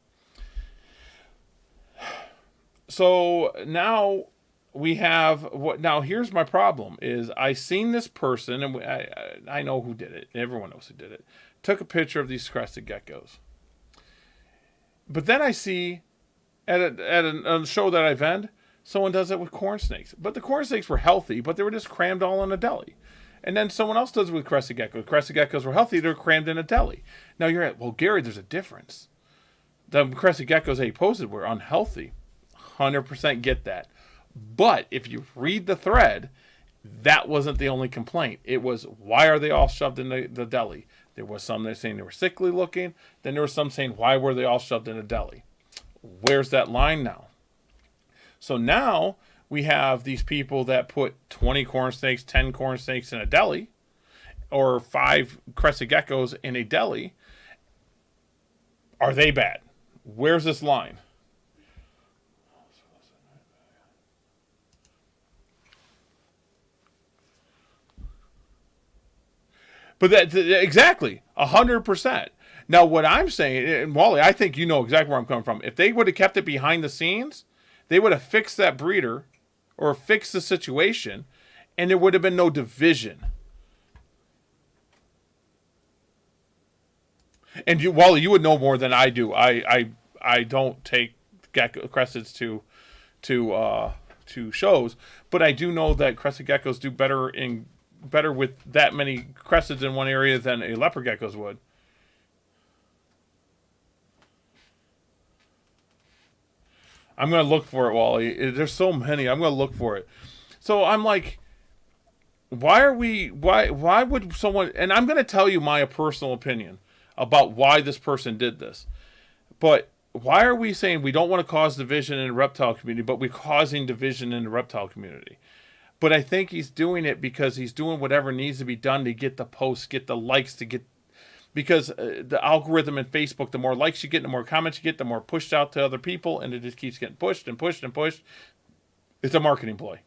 So now we have now here's my problem is I seen this person, and I know who did it. Everyone knows who did it. Took a picture of these crested geckos. But then I see at a show that I vend, someone does it with corn snakes. But the corn snakes were healthy, but they were just crammed all in a deli. And then someone else does it with crested geckos. Crested geckos were healthy; they're crammed in a deli. Now you're at, well, Gary, there's a difference. The crested geckos that he posted were unhealthy. 100% get that. But if you read the thread, that wasn't the only complaint. It was, why are they all shoved in the deli? There was some that saying they were sickly looking. Then there was some saying, why were they all shoved in a deli? Where's that line now? So now we have these people that put 20 corn snakes, 10 corn snakes in a deli, or 5 crested geckos in a deli. Are they bad? Where's this line? But that exactly 100%. Now, what I'm saying, and Wally, I think you know exactly where I'm coming from. If they would have kept it behind the scenes, they would have fixed that breeder or fixed the situation, and there would have been no division. And you, Wally, you would know more than I do. I don't take cresteds to shows, but I do know that crested geckos do better with that many cresteds in one area than a leopard geckos would. I'm going to look for it, Wally. There's so many. I'm going to look for it. So I'm like, why would someone, and I'm going to tell you my personal opinion about why this person did this. But why are we saying we don't want to cause division in the reptile community, but we're causing division in the reptile community? But I think he's doing it because he's doing whatever needs to be done to get the posts, get the likes, because the algorithm in Facebook, the more likes you get, the more comments you get, the more pushed out to other people, and it just keeps getting pushed and pushed and pushed. It's a marketing ploy.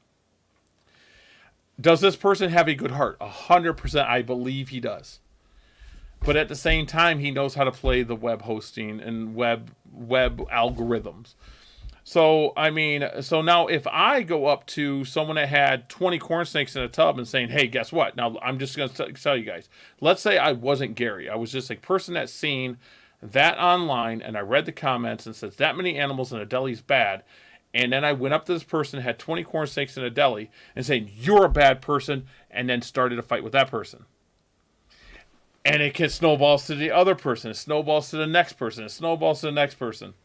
Does this person have a good heart? 100%, I believe he does. But at the same time, he knows how to play the web hosting and web algorithms. So, I mean, so now if I go up to someone that had 20 corn snakes in a tub and saying, hey, guess what? Now, I'm just going to tell you guys. Let's say I wasn't Gary. I was just a person that's seen that online, and I read the comments and says that many animals in a deli is bad. And then I went up to this person that had 20 corn snakes in a deli and saying, you're a bad person, and then started a fight with that person. And it gets snowballs to the other person. It snowballs to the next person. It snowballs to the next person.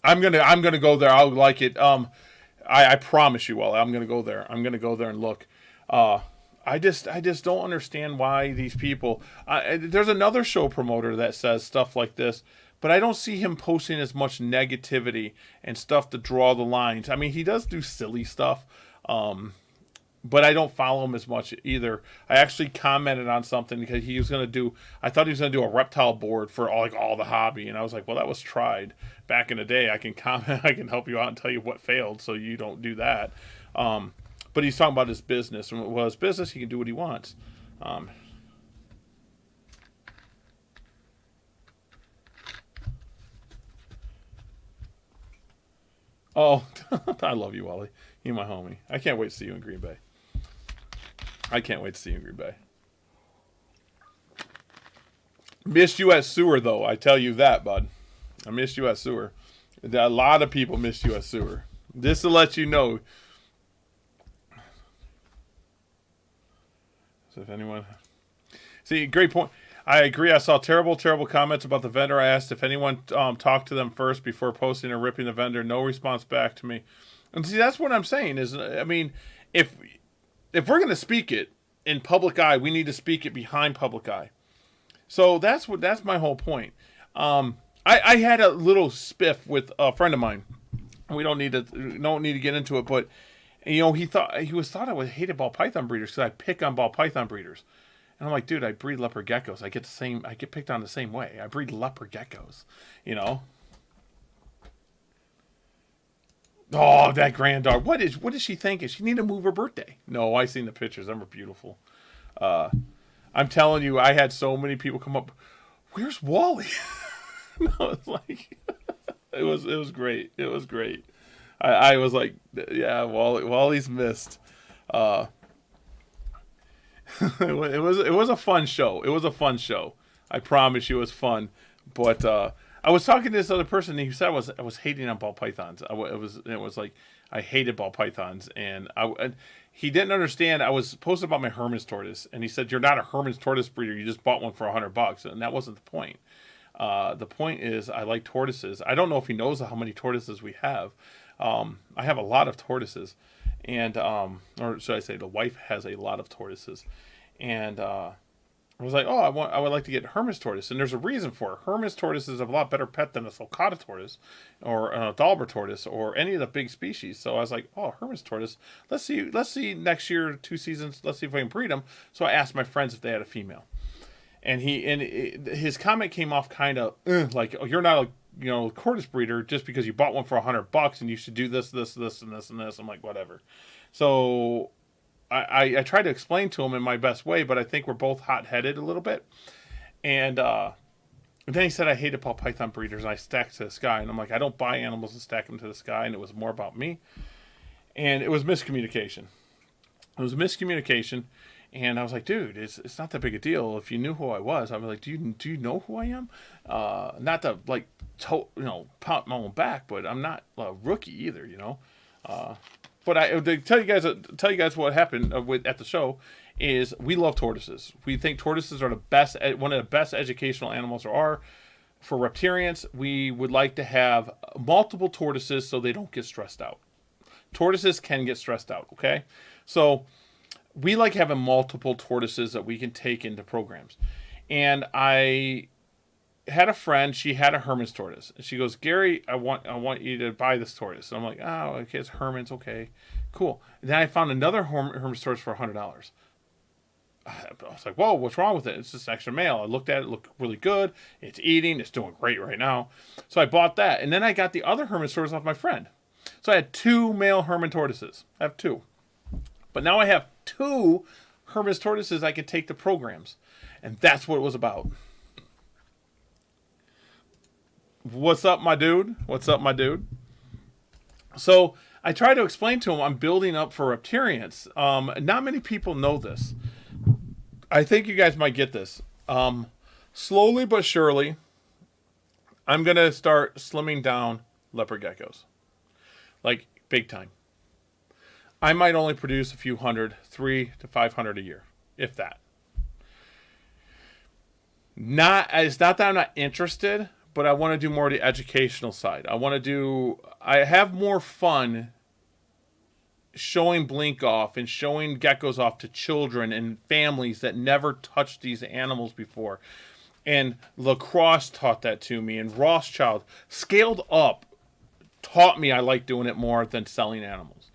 I'm gonna go there. I'll like it. I promise you, Wally. I'm gonna go there. I'm gonna go there and look. I just don't understand why these people. There's another show promoter that says stuff like this, but I don't see him posting as much negativity and stuff to draw the lines. I mean, he does do silly stuff, but I don't follow him as much either. I actually commented on something because he was gonna do. I thought he was gonna do a reptile board for all the hobby, and I was like, well, that was tried back in the day. I can comment. I can help you out and tell you what failed, so you don't do that. But he's talking about his business, and well, his business, he can do what he wants. Oh, I love you, Wally. You're my homie. I can't wait to see you in Green Bay. I can't wait to see you in Green Bay. Missed you at Sewer, though. I tell you that, bud. I missed you at Sewer. A lot of people missed you at Sewer. Just to let you know. So if anyone... See, great point. I agree. I saw terrible comments about the vendor. I asked if anyone talked to them first before posting or ripping the vendor. No response back to me. And see, that's what I'm saying is, I mean, if we're going to speak it in public eye, we need to speak it behind public eye. So that's my whole point. I had a little spiff with a friend of mine. We don't need to get into it, but you know, he thought I was hated ball python breeders because I pick on ball python breeders. And I'm like, dude, I breed leopard geckos. I get picked on the same way. I breed leopard geckos, you know. Oh, that granddaughter. What is she thinking? She need to move her birthday. No, I seen the pictures. Them are beautiful. I'm telling you, I had so many people come up. Where's Wally? No, it's like it was great. It was great. I was like, yeah, Wally's missed. It was a fun show. It was a fun show. I promise you it was fun. But I was talking to this other person, and he said I was hating on ball pythons. It was like I hated ball pythons, and he didn't understand. I was posting about my Herman's tortoise, and he said, "You're not a Herman's tortoise breeder. You just bought one for $100," and that wasn't the point. The point is, I like tortoises. I don't know if he knows how many tortoises we have. I have a lot of tortoises, and or should I say, the wife has a lot of tortoises, and I was like, oh, I would like to get Hermes tortoise, and there's a reason for it. Hermes tortoise is a lot better pet than a sulcata tortoise, or a Dalber tortoise, or any of the big species. So I was like, oh, Hermes tortoise. Let's see next year, 2 seasons. Let's see if I can breed them. So I asked my friends if they had a female, and his comment came off kind of like, oh, you're not a tortoise breeder just because you bought one for $100, and you should do this, this, this, and this, and this. I'm like, whatever. So I tried to explain to him in my best way, but I think we're both hot-headed a little bit. And then he said I hated ball python breeders, and I stacked to the sky. And I'm like, I don't buy animals and stack them to the sky, and it was more about me. And it was miscommunication. And I was like, dude, it's not that big a deal. If you knew who I was, I was like, do you know who I am? Not to like pop my own back, but I'm not a rookie either, But to tell you guys what happened at the show is we love tortoises. We think tortoises are one of the best educational animals there are. For reptarians, we would like to have multiple tortoises so they don't get stressed out. Tortoises can get stressed out, okay? So we like having multiple tortoises that we can take into programs. And I had a friend, she had a Herman's tortoise. And she goes, Gary, I want you to buy this tortoise. And I'm like, oh, okay, it's Herman's, okay, cool. And then I found another Herman's tortoise for $100. I was like, whoa, what's wrong with it? It's just extra male. I looked at it looked really good. It's eating. It's doing great right now. So I bought that. And then I got the other Herman's tortoise off my friend. So I had 2 male Herman tortoises. I have 2. But now I have 2 Herman's tortoises I can take to programs. And that's what it was about. What's up, my dude? So I try to explain to him I'm building up for reptarians. Not many people know this. I think you guys might get this. Slowly but surely, I'm going to start slimming down leopard geckos. Like, big time. I might only produce a few hundred, 300 to 500 a year, if that. It's not that I'm not interested, but I want to do more of the educational side. I have more fun showing blink off and showing geckos off to children and families that never touched these animals before. And Lacrosse taught that to me, and Rothschild Scaled Up taught me I like doing it more than selling animals.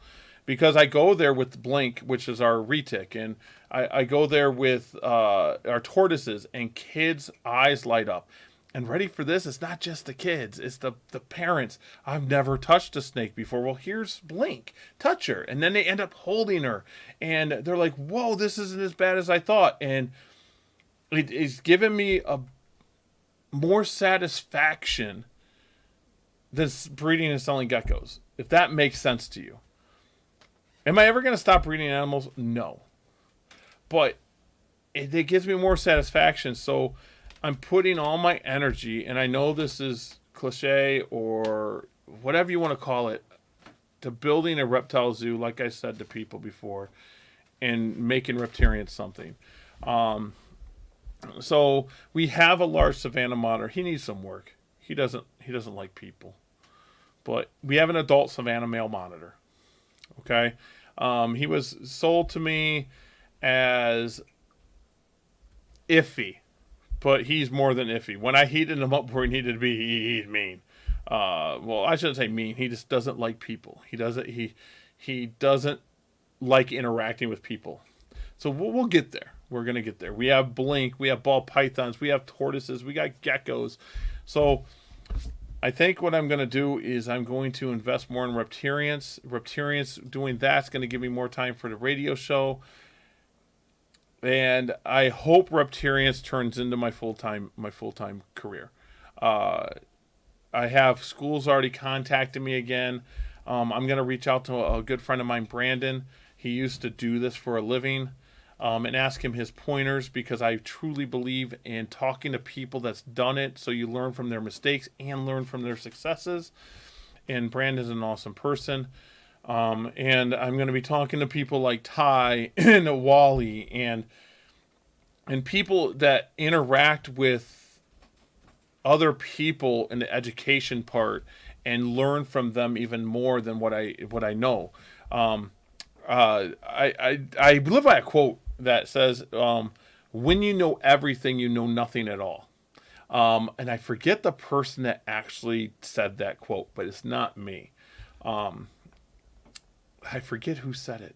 Because I go there with Blink, which is our retic, and I go there with our tortoises, and kids' eyes light up. And ready for this, it's not just the kids, it's the parents. I've never touched a snake before. Well, here's Blink. Touch her. And then they end up holding her. And they're like, whoa, this isn't as bad as I thought. And it's given me a more satisfaction than breeding and selling geckos, if that makes sense to you. Am I ever going to stop breeding animals? No. But it gives me more satisfaction. So I'm putting all my energy, and I know this is cliche or whatever you want to call it, to building a reptile zoo, like I said to people before, and making reptarians something. So we have a large Savannah monitor. He needs some work. He doesn't like people. But we have an adult Savannah male monitor. Okay? He was sold to me as iffy. But he's more than iffy. When I heated him up where he needed to be, he's mean. Well, I shouldn't say mean. He just doesn't like people. He doesn't like interacting with people. So we'll get there. We're going to get there. We have Blink. We have ball pythons. We have tortoises. We got geckos. So I think what I'm going to do is I'm going to invest more in reptarians. Reptarians doing that's going to give me more time for the radio show. And I hope reptarians turns into my full-time career. I have schools already contacting me again. I'm going to reach out to a good friend of mine, Brandon. He used to do this for a living. and ask him his pointers, because I truly believe in talking to people that's done it, so you learn from their mistakes and learn from their successes. And Brandon's an awesome person. And I'm going to be talking to people like Ty and Wally and people that interact with other people in the education part and learn from them even more than what I know. I live by a quote that says, "When you know everything, you know nothing at all." And I forget the person that actually said that quote, but it's not me. I forget who said it,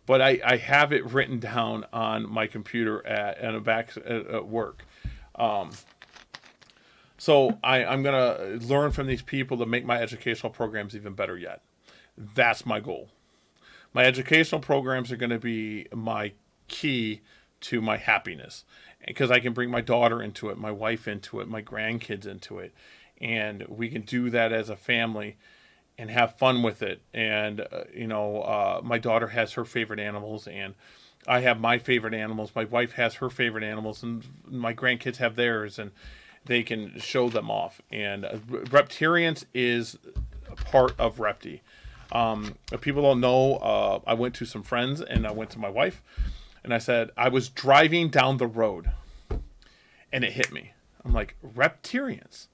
but I have it written down on my computer at work. So I'm going to learn from these people to make my educational programs even better yet. That's my goal. My educational programs are going to be my key to my happiness, because I can bring my daughter into it, my wife into it, my grandkids into it, and we can do that as a family and have fun with it. And my daughter has her favorite animals, and I have my favorite animals. My wife has her favorite animals, and my grandkids have theirs, and they can show them off. And Reptarians is a part of Repti. If people don't know, I went to some friends, and I went to my wife, and I said, I was driving down the road, and it hit me. I'm like, Reptarians.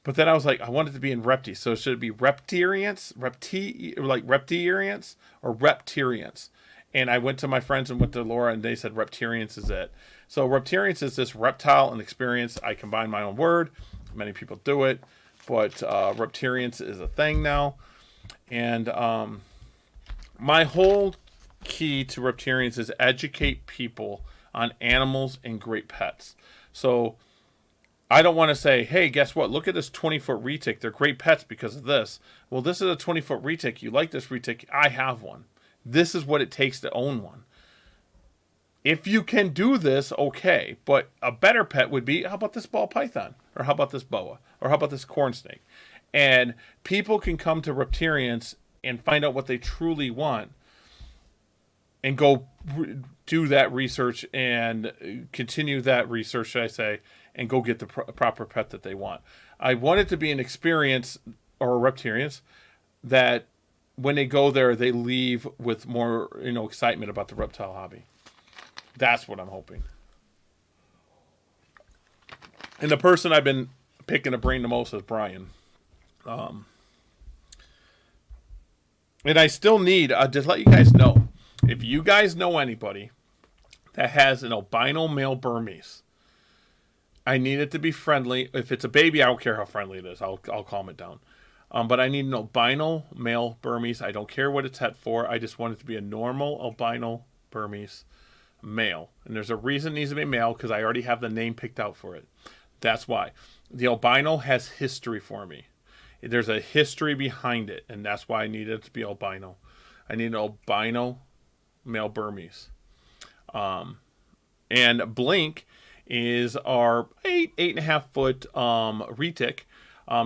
But then I was like, I wanted to be in Repti, so should it be Reptarians, Reptarians, or Reptarians? And I went to my friends and went to Laura, and they said Reptarians is it. So Reptarians is this reptile and experience. I combine my own word. Many people do it, but Reptarians is a thing now. And my whole key to Reptarians is educate people on animals and great pets. So I don't want to say, hey, guess what? Look at this 20-foot retic. They're great pets because of this. Well, this is a 20-foot retic. You like this retic? I have one. This is what it takes to own one. If you can do this, okay. But a better pet would be, how about this ball python? Or how about this boa? Or how about this corn snake? And people can come to Reptarians and find out what they truly want and go do that research and continue that research, should I say, and go get the proper pet that they want. I want it to be an experience, or Reptarians, that when they go there, they leave with more, excitement about the reptile hobby. That's what I'm hoping. And the person I've been picking the brain the most is Brian. And I still need, just let you guys know, if you guys know anybody that has an albino male Burmese, I need it to be friendly. If it's a baby, I don't care how friendly it is. I'll calm it down. But I need an albino male Burmese. I don't care what it's het for. I just want it to be a normal albino Burmese male. And there's a reason it needs to be male, because I already have the name picked out for it. That's why. The albino has history for me. There's a history behind it, and that's why I need it to be albino. I need an albino male Burmese. And Blink is our 8.5 foot retic.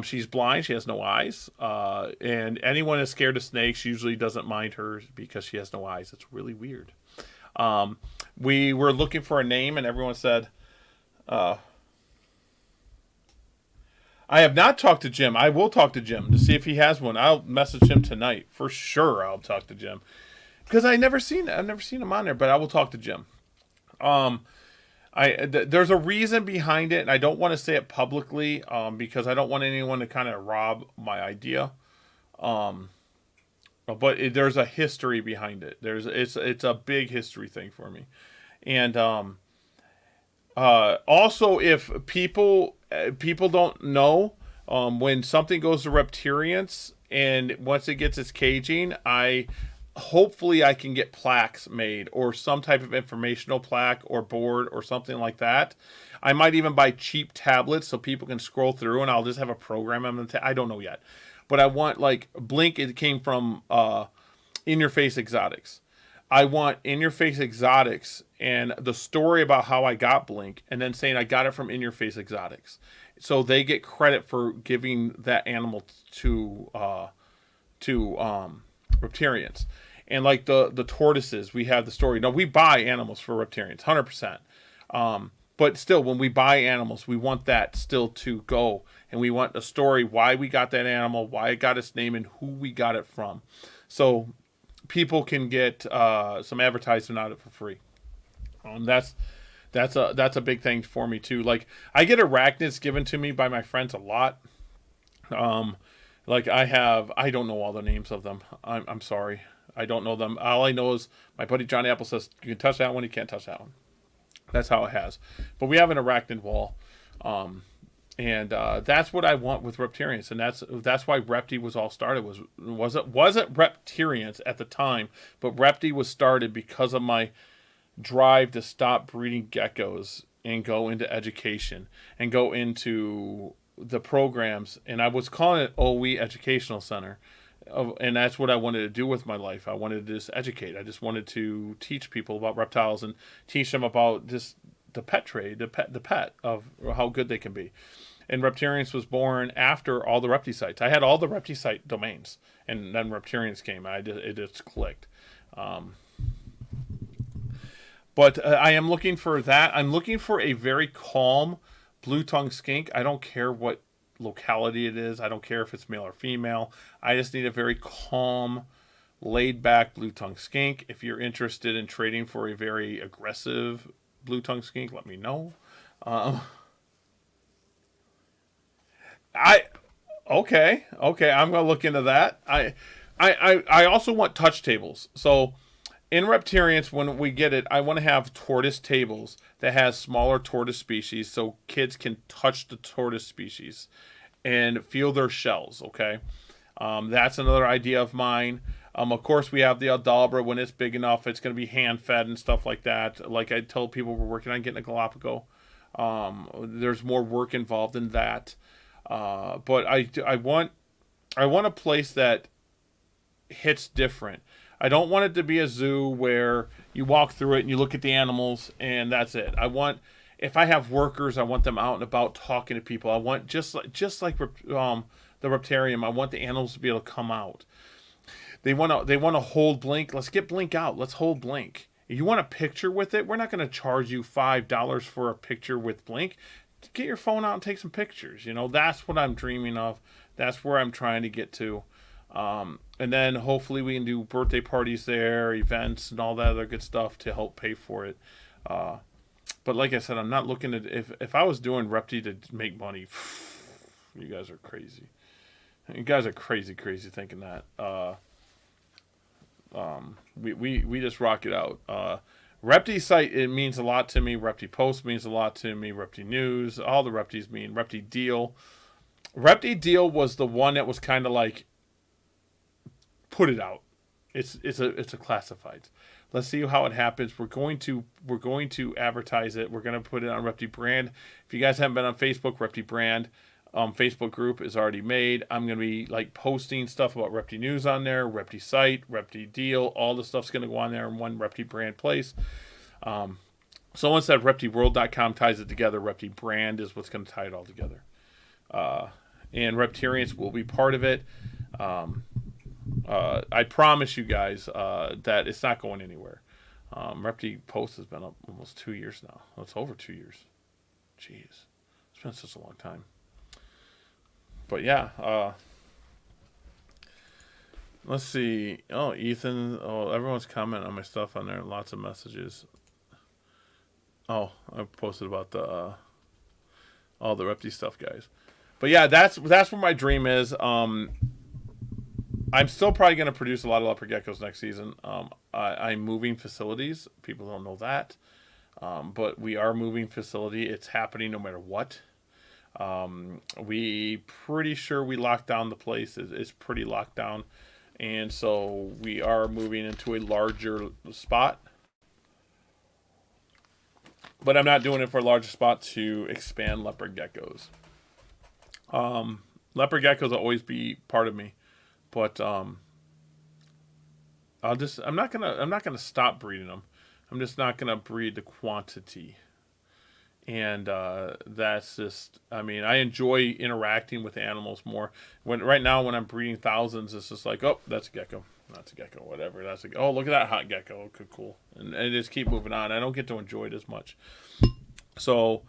She's blind. She has no eyes. And anyone that's scared of snakes usually doesn't mind her because she has no eyes. It's really weird. We were looking for a name, and everyone said, I have not talked to Jim. I will talk to Jim to see if he has one. I'll message him tonight. For sure I'll talk to Jim. Because I've never seen him on there, but I will talk to Jim. There's a reason behind it, and I don't want to say it publicly because I don't want anyone to kind of rob my idea. But there's a history behind it. It's a big history thing for me. And also, if people don't know, when something goes to Reptarians and once it gets its caging, hopefully I can get plaques made, or some type of informational plaque or board or something like that. I might even buy cheap tablets so people can scroll through, and I'll just have a program. I don't know yet, but I want, like, Blink. It came from In Your Face Exotics. I want In Your Face Exotics and the story about how I got Blink, and then saying I got it from In Your Face Exotics, so they get credit for giving that animal to Reptarians. And like the tortoises, we have the story. Now we buy animals for reptarians, 100%. But still, when we buy animals, we want that still to go, and we want a story why we got that animal, why it got its name, and who we got it from, so people can get some advertisement out of it for free. That's a big thing for me too. Like I get arachnids given to me by my friends a lot. Like I don't know all the names of them. I'm sorry, I don't know them. All I know is my buddy John Apple says you can touch that one, you can't touch that one. That's how it has. But we have an arachnid wall. And that's what I want with Reptarians, and that's why Repti was all started. Wasn't Reptarians at the time, but Repti was started because of my drive to stop breeding geckos and go into education and go into the programs. And I was calling it OE Educational Center, and that's what I wanted to do with my life. I wanted to just educate. I just wanted to teach people about reptiles and teach them about just the pet trade, the pet of how good they can be. And Reptarians was born after all the Repti sites. I had all the Repti site domains, and then Reptarians came. It just clicked. But I am looking for that. I'm looking for a very calm blue-tongued skink. I don't care what locality it is. I don't care if it's male or female. I just need a very calm, laid-back blue-tongued skink. If you're interested in trading for a very aggressive blue-tongued skink, let me know. Okay, I'm gonna look into that. I also want touch tables. So in Reptarians, when we get it, I want to have tortoise tables that has smaller tortoise species, so kids can touch the tortoise species and feel their shells. Okay, that's another idea of mine. Of course, we have the Aldabra. When it's big enough, it's going to be hand fed and stuff like that. Like I told people, we're working on getting a Galapagos. There's more work involved in that. But I want a place that hits different. I don't want it to be a zoo where you walk through it and you look at the animals and that's it. If I have workers, I want them out and about talking to people. I want just like the Reptarium, I want the animals to be able to come out. They want to hold Blink. Let's get Blink out. Let's hold Blink. If you want a picture with it, we're not going to charge you $5 for a picture with Blink. Get your phone out and take some pictures. That's what I'm dreaming of. That's where I'm trying to get to. And then hopefully we can do birthday parties there, events, and all that other good stuff to help pay for it. But like I said, I'm not looking at if I was doing Repti to make money. You guys are crazy. You guys are crazy thinking that. We just rock it out. Repti site, it means a lot to me. Repti post means a lot to me. Repti news, all the Reptis mean. Repti deal. Repti deal was the one that was kind of like, put it out. It's a classified. Let's see how it happens. We're going to advertise it. We're going to put it on Repti brand. If you guys haven't been on Facebook, Repti brand Facebook group is already made. I'm going to be like posting stuff about Repti news on there, Repti site, Repti deal. All the stuff's going to go on there in one Repti brand place. Someone said ReptiWorld.com ties it together. Repti brand is what's going to tie it all together. And Reptarians will be part of it. I promise you guys that it's not going anywhere. Repti Post has been up almost 2 years now. It's over 2 years. Jeez. It's been such a long time. But yeah. Let's see. Oh, Ethan. Oh, everyone's commenting on my stuff on there. Lots of messages. Oh, I posted about all the Repti stuff, guys. But yeah, that's where my dream is. I'm still probably going to produce a lot of leopard geckos next season. I'm moving facilities. People don't know that. But we are moving facility. It's happening no matter what. We pretty sure we locked down the place. It's pretty locked down. And so we are moving into a larger spot. But I'm not doing it for a larger spot to expand leopard geckos. Leopard geckos will always be part of me. But I'm not gonna stop breeding them. I'm just not gonna breed the quantity. And that's just, I mean, I enjoy interacting with animals more. Right now when I'm breeding thousands, it's just like, oh, that's a gecko, that's a gecko, whatever. Oh, look at that hot gecko. Okay, cool. And just keep moving on. I don't get to enjoy it as much. So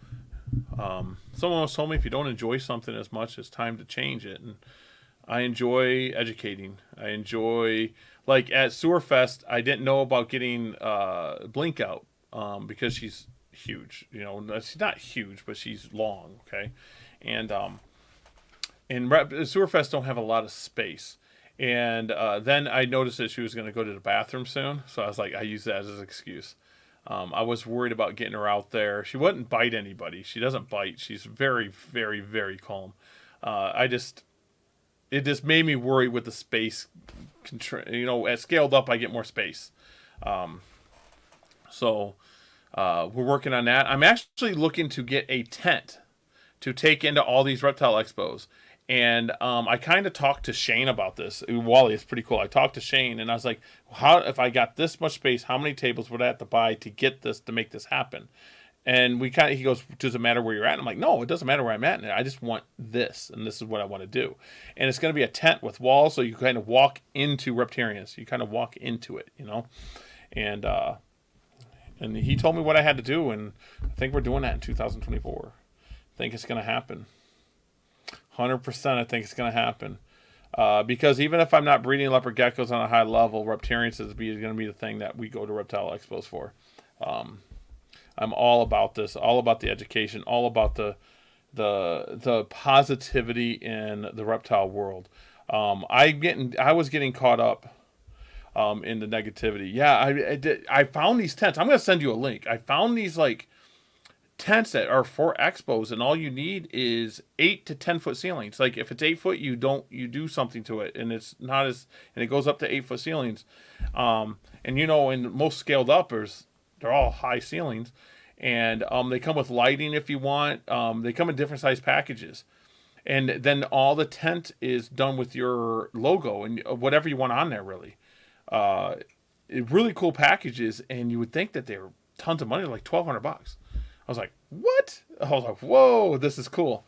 someone else told me if you don't enjoy something as much, it's time to change it. And I enjoy educating. I enjoy, like at Sewerfest, I didn't know about getting Blink out because she's huge. You know, she's not huge, but she's long. Okay, and Sewerfest don't have a lot of space. And then I noticed that she was going to go to the bathroom soon, so I was like, I use that as an excuse. I was worried about getting her out there. She wouldn't bite anybody. She doesn't bite. She's very, very, very calm. It just made me worry with the space. You know, as scaled up, I get more space. So we're working on that. I'm actually looking to get a tent to take into all these reptile expos. And I kind of talked to Shane about this. Wally, it's pretty cool. I talked to Shane, and I was like, "How if I got this much space? How many tables would I have to buy to get this to make this happen?" And he goes, "Does it matter where you're at?" And I'm like, "No, it doesn't matter where I'm at. I just want this, and this is what I want to do." And it's going to be a tent with walls, so you kind of walk into Reptarians. You kind of walk into it, you know. And he told me what I had to do, and I think we're doing that in 2024. I think it's going to happen. 100%, I think it's going to happen. Because even if I'm not breeding leopard geckos on a high level, Reptarians is going to be the thing that we go to reptile expos for. I'm all about this, all about the education, all about the positivity in the reptile world. I was getting caught up in the negativity. Yeah, I found these tents. I'm going to send you a link. I found these like tents that are for expos, and all you need is 8 to 10 foot ceilings. Like if it's 8 foot, you do something to it, and it's not as, and it goes up to 8 foot ceilings. And you know, in most scaled uppers, they're all high ceilings, and they come with lighting if you want. They come in different size packages, and then all the tent is done with your logo and whatever you want on there. Really, really cool packages, and you would think that they were tons of money, like $1,200. I was like, what? I was like, whoa, this is cool.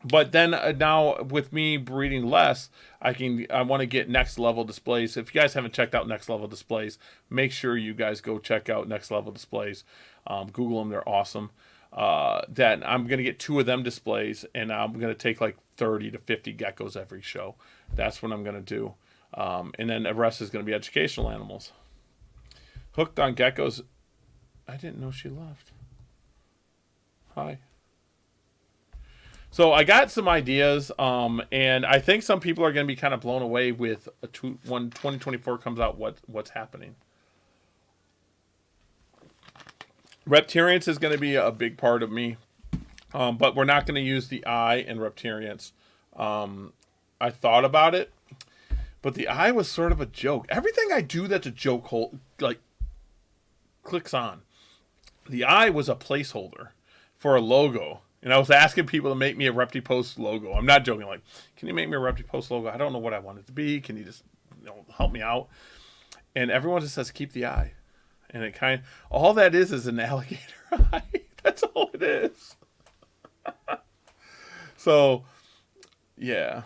But then now with me breeding less, I want to get next level displays. If you guys haven't checked out next level displays, make sure you guys go check out next level displays. Google them, they're awesome. That I'm going to get 2 of them displays, and I'm going to take like 30 to 50 geckos every show. That's what I'm going to do. And then the rest is going to be educational animals. Hooked on geckos. I didn't know she left. Hi. So I got some ideas, and I think some people are going to be kind of blown away with when 2024 comes out, what's happening. Reptarians is going to be a big part of me, but we're not going to use the eye in Reptarians. I thought about it, but the eye was sort of a joke. Everything I do that's a joke clicks on. The eye was a placeholder for a logo. And I was asking people to make me a Repti Post logo. I'm not joking. Like, can you make me a Repti Post logo? I don't know what I want it to be. Can you just help me out? And everyone just says, keep the eye. And it all that is an alligator eye. That's all it is. So, yeah.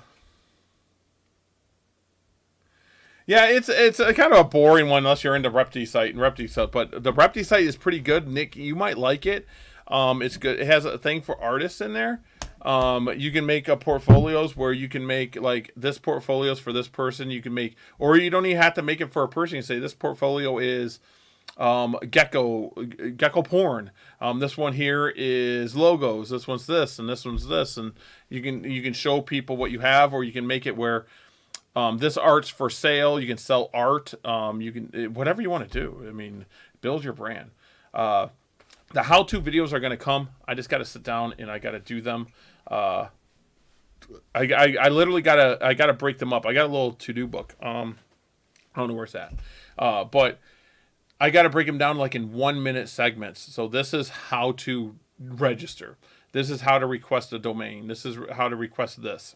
Yeah, it's a kind of a boring one unless you're into Repti site and Repti site. But the Repti site is pretty good. Nick, you might like it. It's good. It has a thing for artists in there. You can make portfolios where you can make like this portfolios for this person. You can make, or you don't even have to make it for a person. You say this portfolio is gecko porn. This one here is logos. This one's this, and this one's this, and you can show people what you have, or you can make it where this art's for sale. You can sell art. You can whatever you want to do. I mean, build your brand. The how-to videos are going to come. I just got to sit down and I got to do them. I literally gotta break them up. I got a little to-do book. I don't know where it's at, but I got to break them down like in 1-minute segments. So this is how to register. This is how to request a domain. This is how to request this.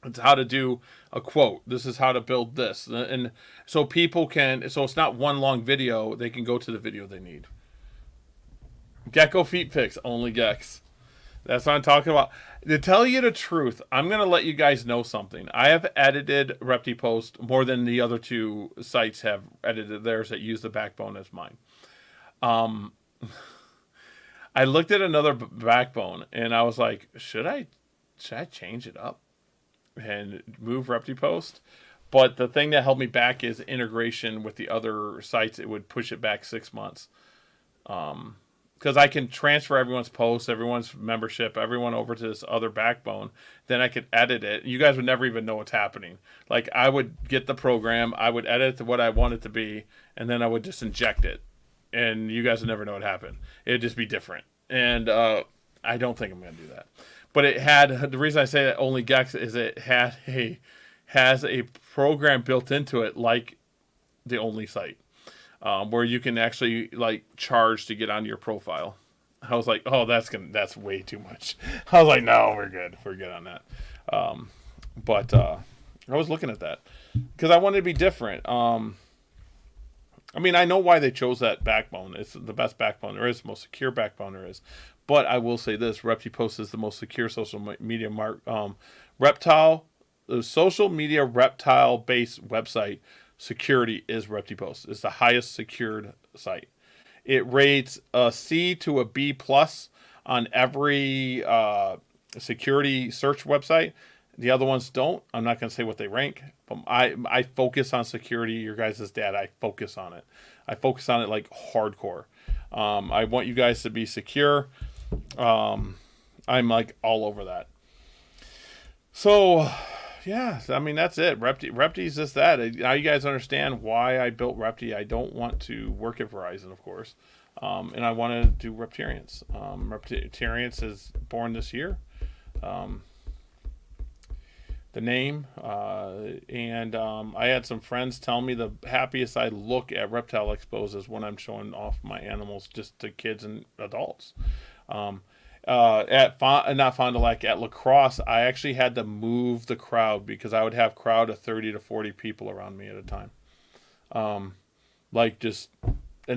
It's how to do a quote. This is how to build this. And so people can, so it's not one long video. They can go to the video they need. Gecko feet pics, only Gex. That's what I'm talking about. To tell you the truth, I'm going to let you guys know something. I have edited Repti Post more than the other two sites have edited theirs that use the backbone as mine. I looked at another backbone and I was like, should I change it up and move Repti Post? But the thing that held me back is integration with the other sites. It would push it back 6 months. Because I can transfer everyone's posts, everyone's membership, everyone over to this other backbone. Then I could edit it. You guys would never even know what's happening. Like, I would get the program, I would edit it to what I want it to be, and then I would just inject it. And you guys would never know what happened. It'd just be different. And I don't think I'm going to do that. But it had, the reason I say that only Gex is it has a program built into it like the only site. Where you can actually like charge to get onto your profile. I was like, oh, that's way too much. I was like, no, we're good on that. But I was looking at that because I wanted to be different. I mean, I know why they chose that backbone. It's the best backbone there is, the most secure backbone there is. But I will say this: ReptiPost is the most secure social media reptile, the social media reptile based website. Security is ReptiPost. It's the highest secured site. It rates a C to a B plus on every security search website. The other ones don't. I'm not going to say what they rank, but I focus on security. Your guys' dad, I focus on it. I focus on it like hardcore. I want you guys to be secure. I'm like all over that. So, yeah, I mean, that's it. Repti's just that. Now you guys understand why I built Repti. I don't want to work at Verizon, of course. And I want to do Reptarians. Reptarians is born this year. The name. And I had some friends tell me the happiest I look at reptile expos is when I'm showing off my animals just to kids and adults. Not Fond du Lac, at lacrosse, I actually had to move the crowd because I would have crowd of 30 to 40 people around me at a time. And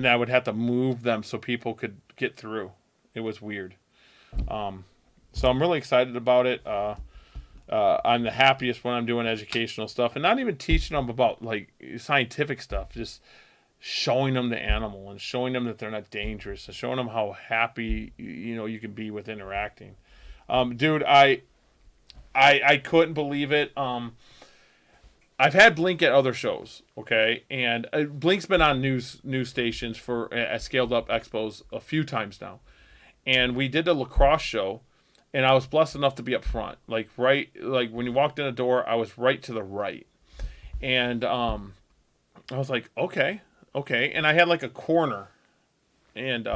I would have to move them so people could get through. It was weird. So I'm really excited about it. I'm the happiest when I'm doing educational stuff and not even teaching them about like scientific stuff, just showing them the animal and showing them that they're not dangerous and showing them how happy you can be with interacting. Dude, I couldn't believe it. I've had Blink at other shows, okay, and Blink's been on news stations for scaled up expos a few times now, and we did a lacrosse show, and I was blessed enough to be up front, like when you walked in the door, I was right to the right, and I was like, okay, and I had like a corner, and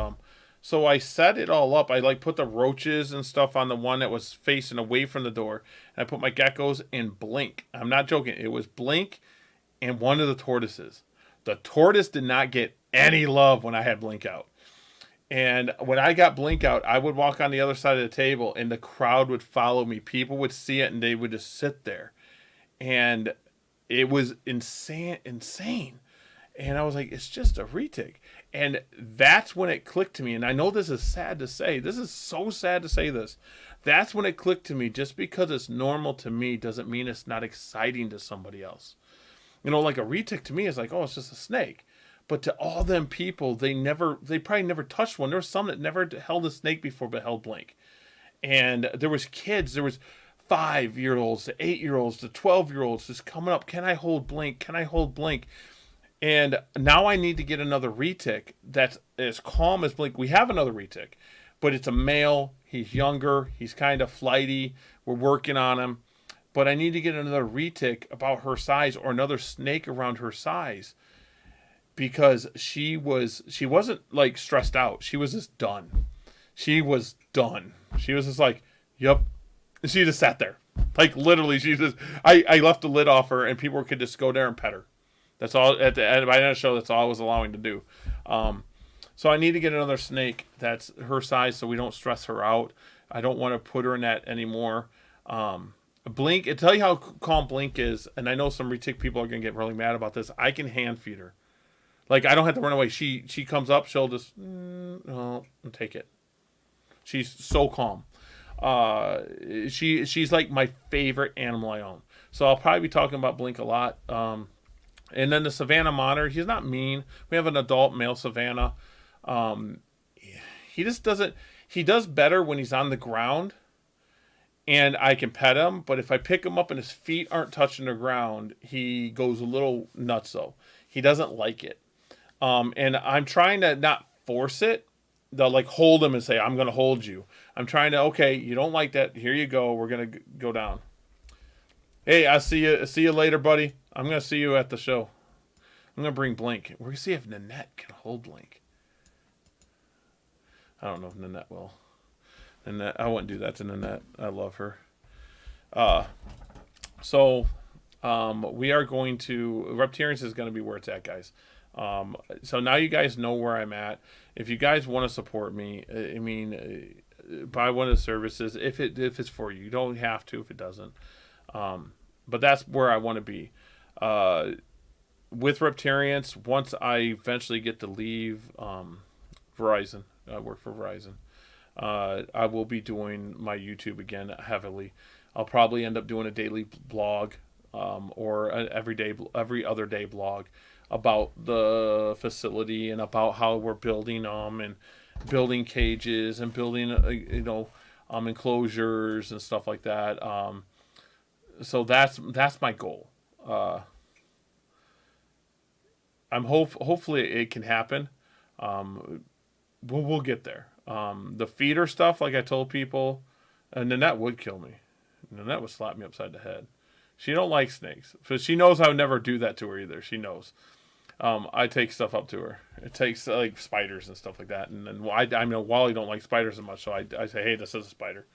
so I set it all up. I like put the roaches and stuff on the one that was facing away from the door, and I put my geckos and Blink. I'm not joking. It was Blink and one of the tortoises. The tortoise did not get any love when I had Blink out. And when I got Blink out, I would walk on the other side of the table, and the crowd would follow me. People would see it, and they would just sit there, and it was insane. And I was like, it's just a retic. And that's when it clicked to me. And I know this is sad to say. This is so sad to say this. That's when it clicked to me. Just because it's normal to me doesn't mean it's not exciting to somebody else. Like a retic to me is like, oh, it's just a snake. But to all them people, they probably never touched one. There were some that never held a snake before but held Blink. And there was kids. There was 5-year-olds to 8-year-olds to 12-year-olds just coming up. Can I hold Blink? Can I hold Blink? And now I need to get another retic that's as calm as Blink. We have another retic, but it's a male. He's younger. He's kind of flighty. We're working on him. But I need to get another retic about her size or another snake around her size because she wasn't like stressed out. She was just done. She was done. She was just like, yep. And she just sat there. Like literally, I left the lid off her and people could just go there and pet her. That's all at the end of the show. That's all I was allowing to do. So I need to get another snake that's her size so we don't stress her out. I don't want to put her in that anymore. Blink, I tell you how calm Blink is, and I know some retic people are going to get really mad about this. I can hand feed her. Like, I don't have to run away. She comes up, she'll just and take it. She's so calm. She's like my favorite animal I own. So I'll probably be talking about Blink a lot. And then the Savannah Monitor, he's not mean. We have an adult male Savannah. He just doesn't. He does better when he's on the ground, and I can pet him. But if I pick him up and his feet aren't touching the ground, he goes a little nuts. Though he doesn't like it. And I'm trying to not force it. They'll like hold him and say, "I'm going to hold you." I'm trying to. Okay, you don't like that. Here you go. We're gonna go down. Hey, I'll see you. See you later, buddy. I'm gonna see you at the show. I'm gonna bring Blink. We're gonna see if Nanette can hold Blink. I don't know if Nanette will. Nanette, I wouldn't do that to Nanette. I love her. So we are going to Reptarians is gonna be where it's at, guys. So now you guys know where I'm at. If you guys want to support me, I mean, buy one of the services. If it's for you, you don't have to if it doesn't. But that's where I want to be. With Reptarians, once I eventually get to leave Verizon, I work for Verizon, I will be doing my YouTube again heavily. I'll probably end up doing a daily blog or an every other day blog about the facility and about how we're building them and building cages and building enclosures and stuff like that. So that's my goal. I'm hopefully it can happen. We'll get there. The feeder stuff, like I told people, Nanette would kill me. Nanette would slap me upside the head. She don't like snakes, so she knows I would never do that to her either. She knows. I take stuff up to her. It takes like spiders and stuff like that, and then I know Wally don't like spiders as much, so I say, hey, this is a spider.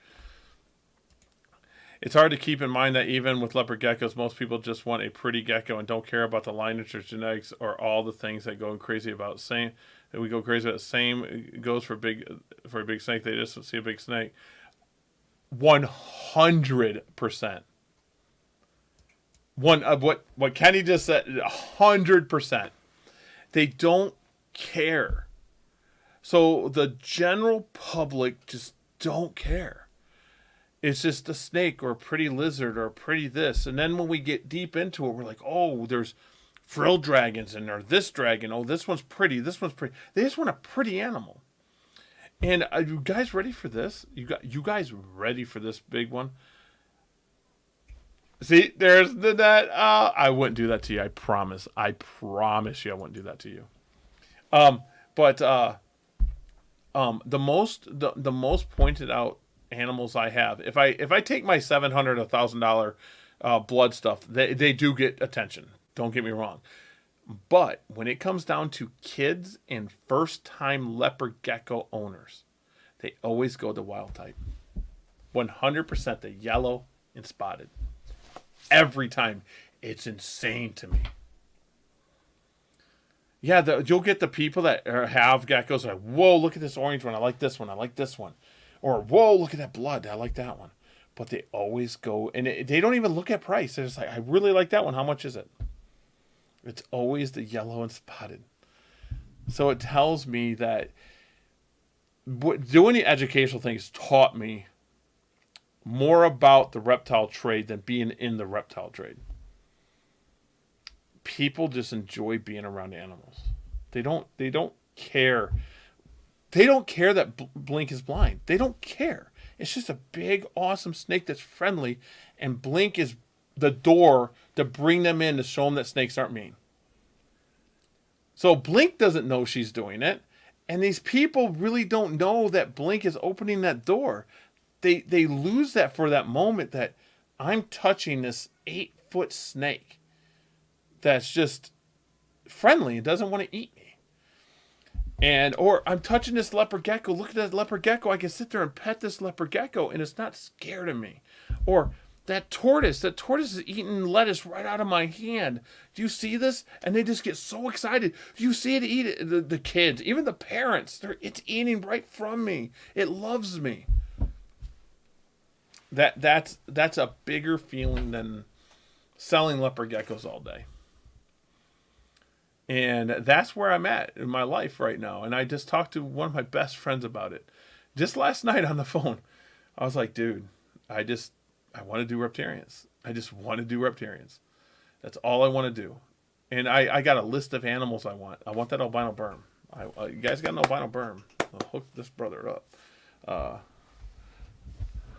It's hard to keep in mind that even with leopard geckos, most people just want a pretty gecko and don't care about the lineage or genetics or all the things that go crazy about. Same that we go crazy about. Same goes for a big snake. They just see a big snake. 100%. What Kenny just said. 100%. They don't care. So the general public just don't care. It's just a snake or a pretty lizard or a pretty this. And then when we get deep into it, we're like, oh, there's frill dragons in there. This dragon. Oh, this one's pretty. This one's pretty. They just want a pretty animal. And are you guys ready for this? You guys ready for this big one? See, there's that. I wouldn't do that to you. I promise. I promise you I wouldn't do that to you. But the most pointed out animals I have, if I take my $700, $1,000 blood stuff, they do get attention. Don't get me wrong. But when it comes down to kids and first-time leopard gecko owners, they always go the wild type. 100% the yellow and spotted. Every time. It's insane to me. Yeah, you'll get the people that have geckos like, whoa, look at this orange one. I like this one. I like this one. Or, whoa, look at that blood. I like that one. But they always go, and they don't even look at price. They're just like, I really like that one. How much is it? It's always the yellow and spotted. So it tells me that doing the educational things taught me more about the reptile trade than being in the reptile trade. People just enjoy being around animals. They don't care. They don't care that Blink is blind. They don't care. It's just a big, awesome snake that's friendly, and Blink is the door to bring them in to show them that snakes aren't mean. So Blink doesn't know she's doing it, and these people really don't know that Blink is opening that door. They lose that for that moment that I'm touching this 8-foot snake that's just friendly and doesn't want to eat me. Or I'm touching this leopard gecko. Look at that leopard gecko. I can sit there and pet this leopard gecko and it's not scared of me. Or that tortoise is eating lettuce right out of my hand. Do you see this? And they just get so excited. Do you see it eat it? The kids, even the parents, it's eating right from me. It loves me. That's a bigger feeling than selling leopard geckos all day. And that's where I'm at in my life right now. And I just talked to one of my best friends about it just last night on the phone. I was like, dude, I want to do reptarians. I just want to do reptarians. That's all I want to do. And I got a list of animals I want. I want that albino berm. You guys got an albino berm? I'll hook this brother up.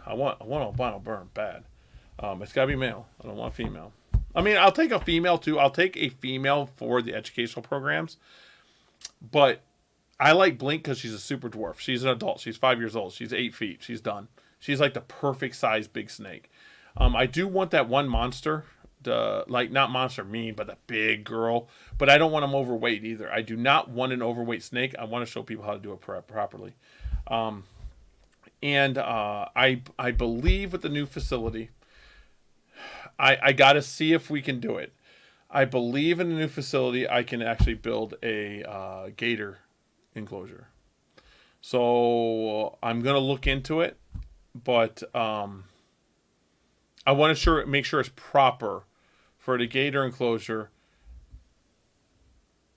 I want albino berm bad. It's got to be male. I don't want female. I mean, I'll take a female too. I'll take a female for the educational programs. But I like Blink because she's a super dwarf. She's an adult. She's 5 years old. She's 8 feet. She's done. She's like the perfect size big snake. I do want that one monster. Like not monster mean, but the big girl. But I don't want them overweight either. I do not want an overweight snake. I want to show people how to do it properly. And I believe with the new facility, I got to see if we can do it. I believe in the new facility, I can actually build a gator enclosure. So I'm gonna look into it, but I want to make sure it's proper for the gator enclosure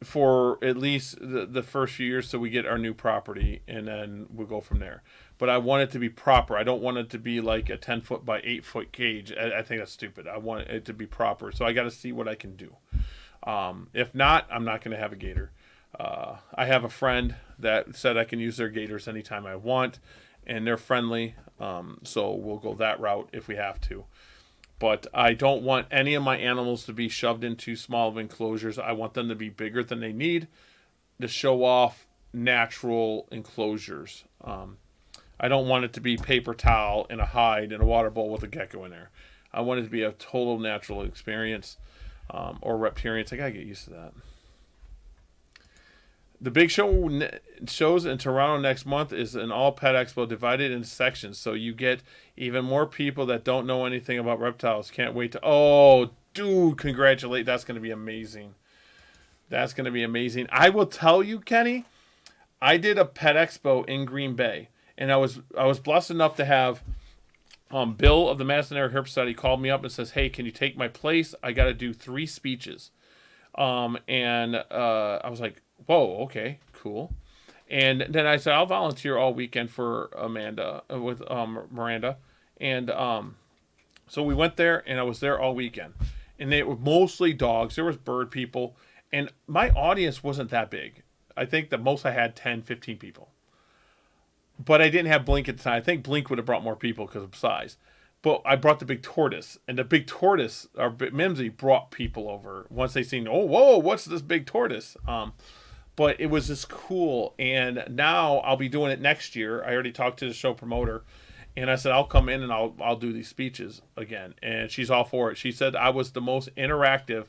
for at least the first few years, so we get our new property, and then we'll go from there. But I want it to be proper. I don't want it to be like a 10-foot by 8-foot cage. I think that's stupid. I want it to be proper. So I got to see what I can do. If not, I'm not going to have a gator. I have a friend that said I can use their gators anytime I want, and they're friendly. So we'll go that route if we have to. But I don't want any of my animals to be shoved into small of enclosures. I want them to be bigger than they need to show off natural enclosures. I don't want it to be paper towel and a hide and a water bowl with a gecko in there. I want it to be a total natural experience. Or reptarians. I gotta get used to that. The big shows in Toronto next month is an all pet expo divided into sections, so you get even more people that don't know anything about reptiles. Can't wait to. Oh, dude, congratulate! That's going to be amazing. That's going to be amazing. I will tell you, Kenny, I did a pet expo in Green Bay, and I was blessed enough to have Bill of the Madison Area Herp Society called me up and says, "Hey, can you take my place? I got to do 3 speeches." And I was like, whoa, okay, cool. And then I said, I'll volunteer all weekend for Miranda. And so we went there, and I was there all weekend. And they were mostly dogs. There was bird people. And my audience wasn't that big. I think the most I had 10, 15 people. But I didn't have Blink at the time. I think Blink would have brought more people because of size. But I brought the big tortoise, and the big tortoise, or Mimsy, brought people over once they seen, oh, whoa, what's this big tortoise? But it was just cool, and now I'll be doing it next year. I already talked to the show promoter, and I said I'll come in and I'll do these speeches again, and she's all for it. She said I was the most interactive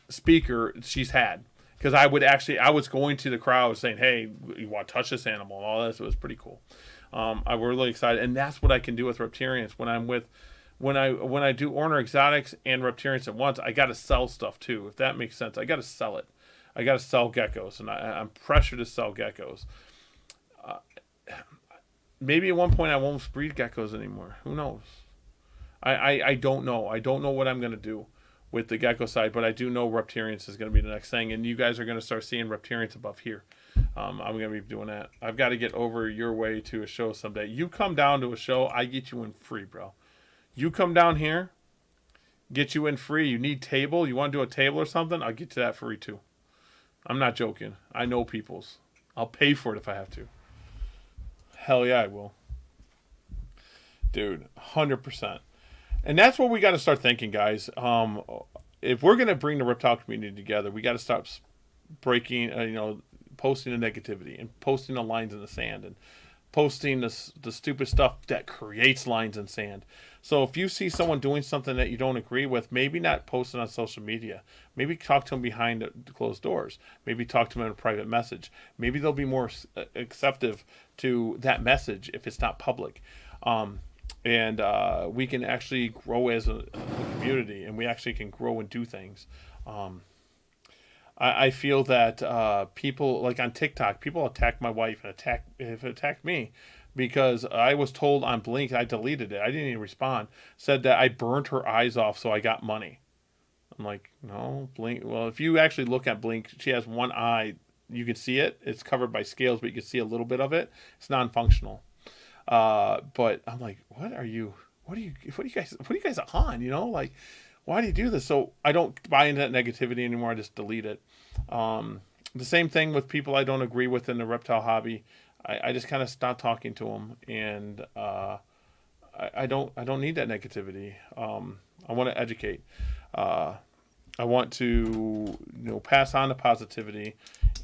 speaker she's had, because I was going to the crowd saying, hey, you want to touch this animal and all this. It was pretty cool. I'm really excited, and that's what I can do with reptarians when I do Orner Exotics and reptarians at once. I got to sell stuff too, if that makes sense. I got to sell it. I got to sell geckos, and I'm pressured to sell geckos. Maybe at one point I won't breed geckos anymore. Who knows? I don't know. I don't know what I'm going to do with the gecko side, but I do know reptarians is going to be the next thing, and you guys are going to start seeing reptarians above here. I'm going to be doing that. I've got to get over your way to a show someday. You come down to a show, I get you in free, bro. You come down here, get you in free. You need table, you want to do a table or something, I'll get you that free too. I'm not joking. I know people's. I'll pay for it if I have to. Hell yeah, I will. Dude, 100%. And that's what we got to start thinking, guys. If we're going to bring the reptile community together, we got to stop breaking, posting the negativity and posting the lines in the sand and posting the stupid stuff that creates lines in sand. So if you see someone doing something that you don't agree with, maybe not post it on social media. Maybe talk to them behind the closed doors. Maybe talk to them in a private message. Maybe they'll be more acceptive to that message if it's not public. And we can actually grow as a community, and we actually can grow and do things. I feel that people, like on TikTok, people attack my wife and have attacked me because I was told on Blink, I deleted it. I didn't even respond. Said that I burned her eyes off so I got money. I'm like, no, Blink. Well, if you actually look at Blink, she has one eye. You can see it. It's covered by scales, but you can see a little bit of it. It's non-functional. But I'm like, what are you? What are you guys on? You know, like, why do you do this? So I don't buy into that negativity anymore. I just delete it. The same thing with people I don't agree with in the reptile hobby. I just kind of stop talking to them, and I don't need that negativity. I want to educate. I want to pass on the positivity.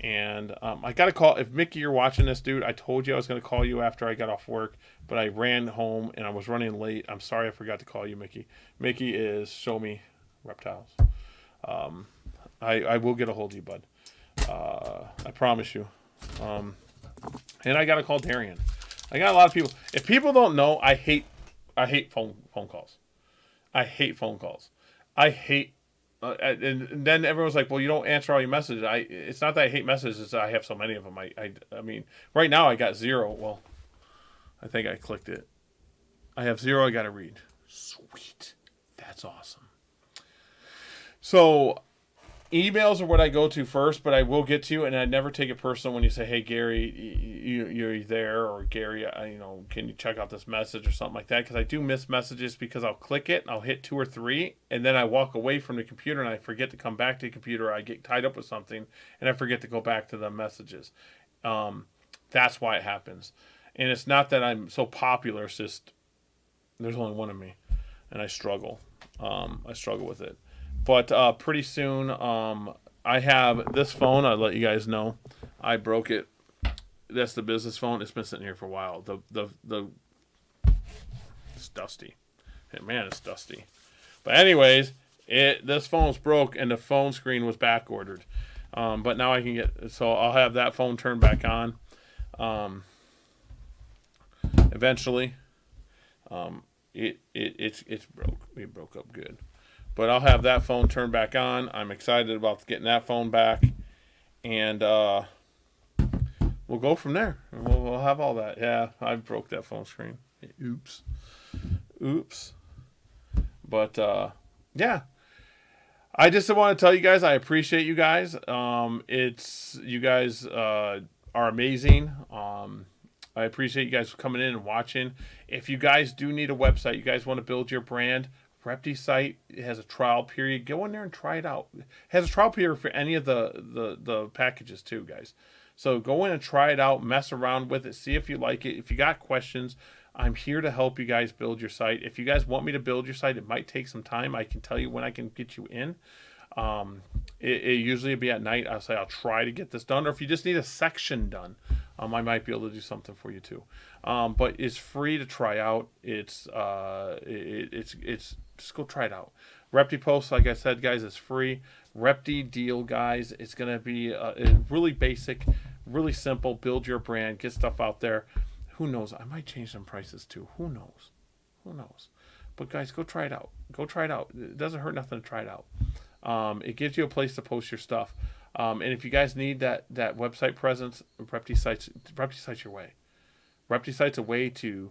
And I got to call. If Mickey, you're watching this, dude, I told you I was going to call you after I got off work, but I ran home and I was running late. I'm sorry I forgot to call you, Mickey. Mickey is Show Me Reptiles. I will get a hold of you, bud. I promise you. And I got to call Darian. I got a lot of people. If people don't know, I hate phone calls. I hate phone calls. I hate. And then everyone's like, well, you don't answer all your messages. It's not that I hate messages, it's that I have so many of them. I mean, right now I got 0. Well, I think I clicked it. I have 0 I got to read. Sweet. That's awesome. So emails are what I go to first, but I will get to you, and I never take it personal when you say, hey, Gary, you're there, or Gary, can you check out this message or something like that, because I do miss messages because I'll click it, and I'll hit 2 or 3, and then I walk away from the computer, and I forget to come back to the computer, I get tied up with something, and I forget to go back to the messages. That's why it happens. And it's not that I'm so popular, it's just there's only one of me, and I struggle. I struggle with it. But pretty soon, I have this phone. I'll let you guys know. I broke it. That's the business phone. It's been sitting here for a while. It's dusty. Man, it's dusty. But anyways, this phone's broke, and the phone screen was back ordered. But now I can get. So I'll have that phone turned back on. Eventually, it's broke. It broke up good. But I'll have that phone turned back on. I'm excited about getting that phone back. And we'll go from there. We'll have all that. Yeah, I broke that phone screen. Oops. But, yeah. I just want to tell you guys I appreciate you guys. You guys are amazing. I appreciate you guys coming in and watching. If you guys do need a website, you guys want to build your brand, Repti site, it has a trial period. Go in there and try it out. It has a trial period for any of the packages too, guys. So go in and try it out, mess around with it, see if you like it. If you got questions, I'm here to help you guys build your site. If you guys want me to build your site, it might take some time. I can tell you when I can get you in. It usually be at night. I'll say I'll try to get this done. Or if you just need a section done, I might be able to do something for you too. But it's free to try out. It's just go try it out. Repti Post, like I said, guys, is free. Repti Deal, guys, it's going to be really basic, really simple. Build your brand, get stuff out there. Who knows? I might change some prices too. Who knows? But guys, go try it out. It doesn't hurt nothing to try it out. It gives you a place to post your stuff. And if you guys need that website presence, Repti Site's your way. Repti Site's a way to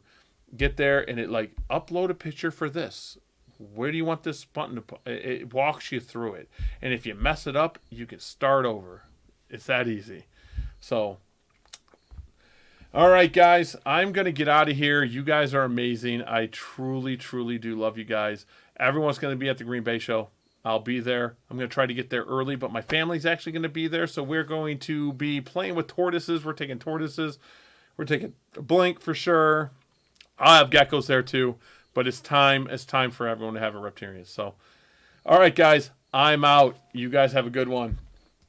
get there, and it like upload a picture for this. Where do you want this button to put? It walks you through it. And if you mess it up, you can start over. It's that easy. So, all right, guys, I'm going to get out of here. You guys are amazing. I truly, truly do love you guys. Everyone's going to be at the Green Bay show. I'll be there. I'm going to try to get there early, but my family's actually going to be there. So we're going to be playing with tortoises. We're taking tortoises. We're taking a blink for sure. I'll have geckos there too. But it's time for everyone to have a reptarian. So, all right, guys, I'm out. You guys have a good one.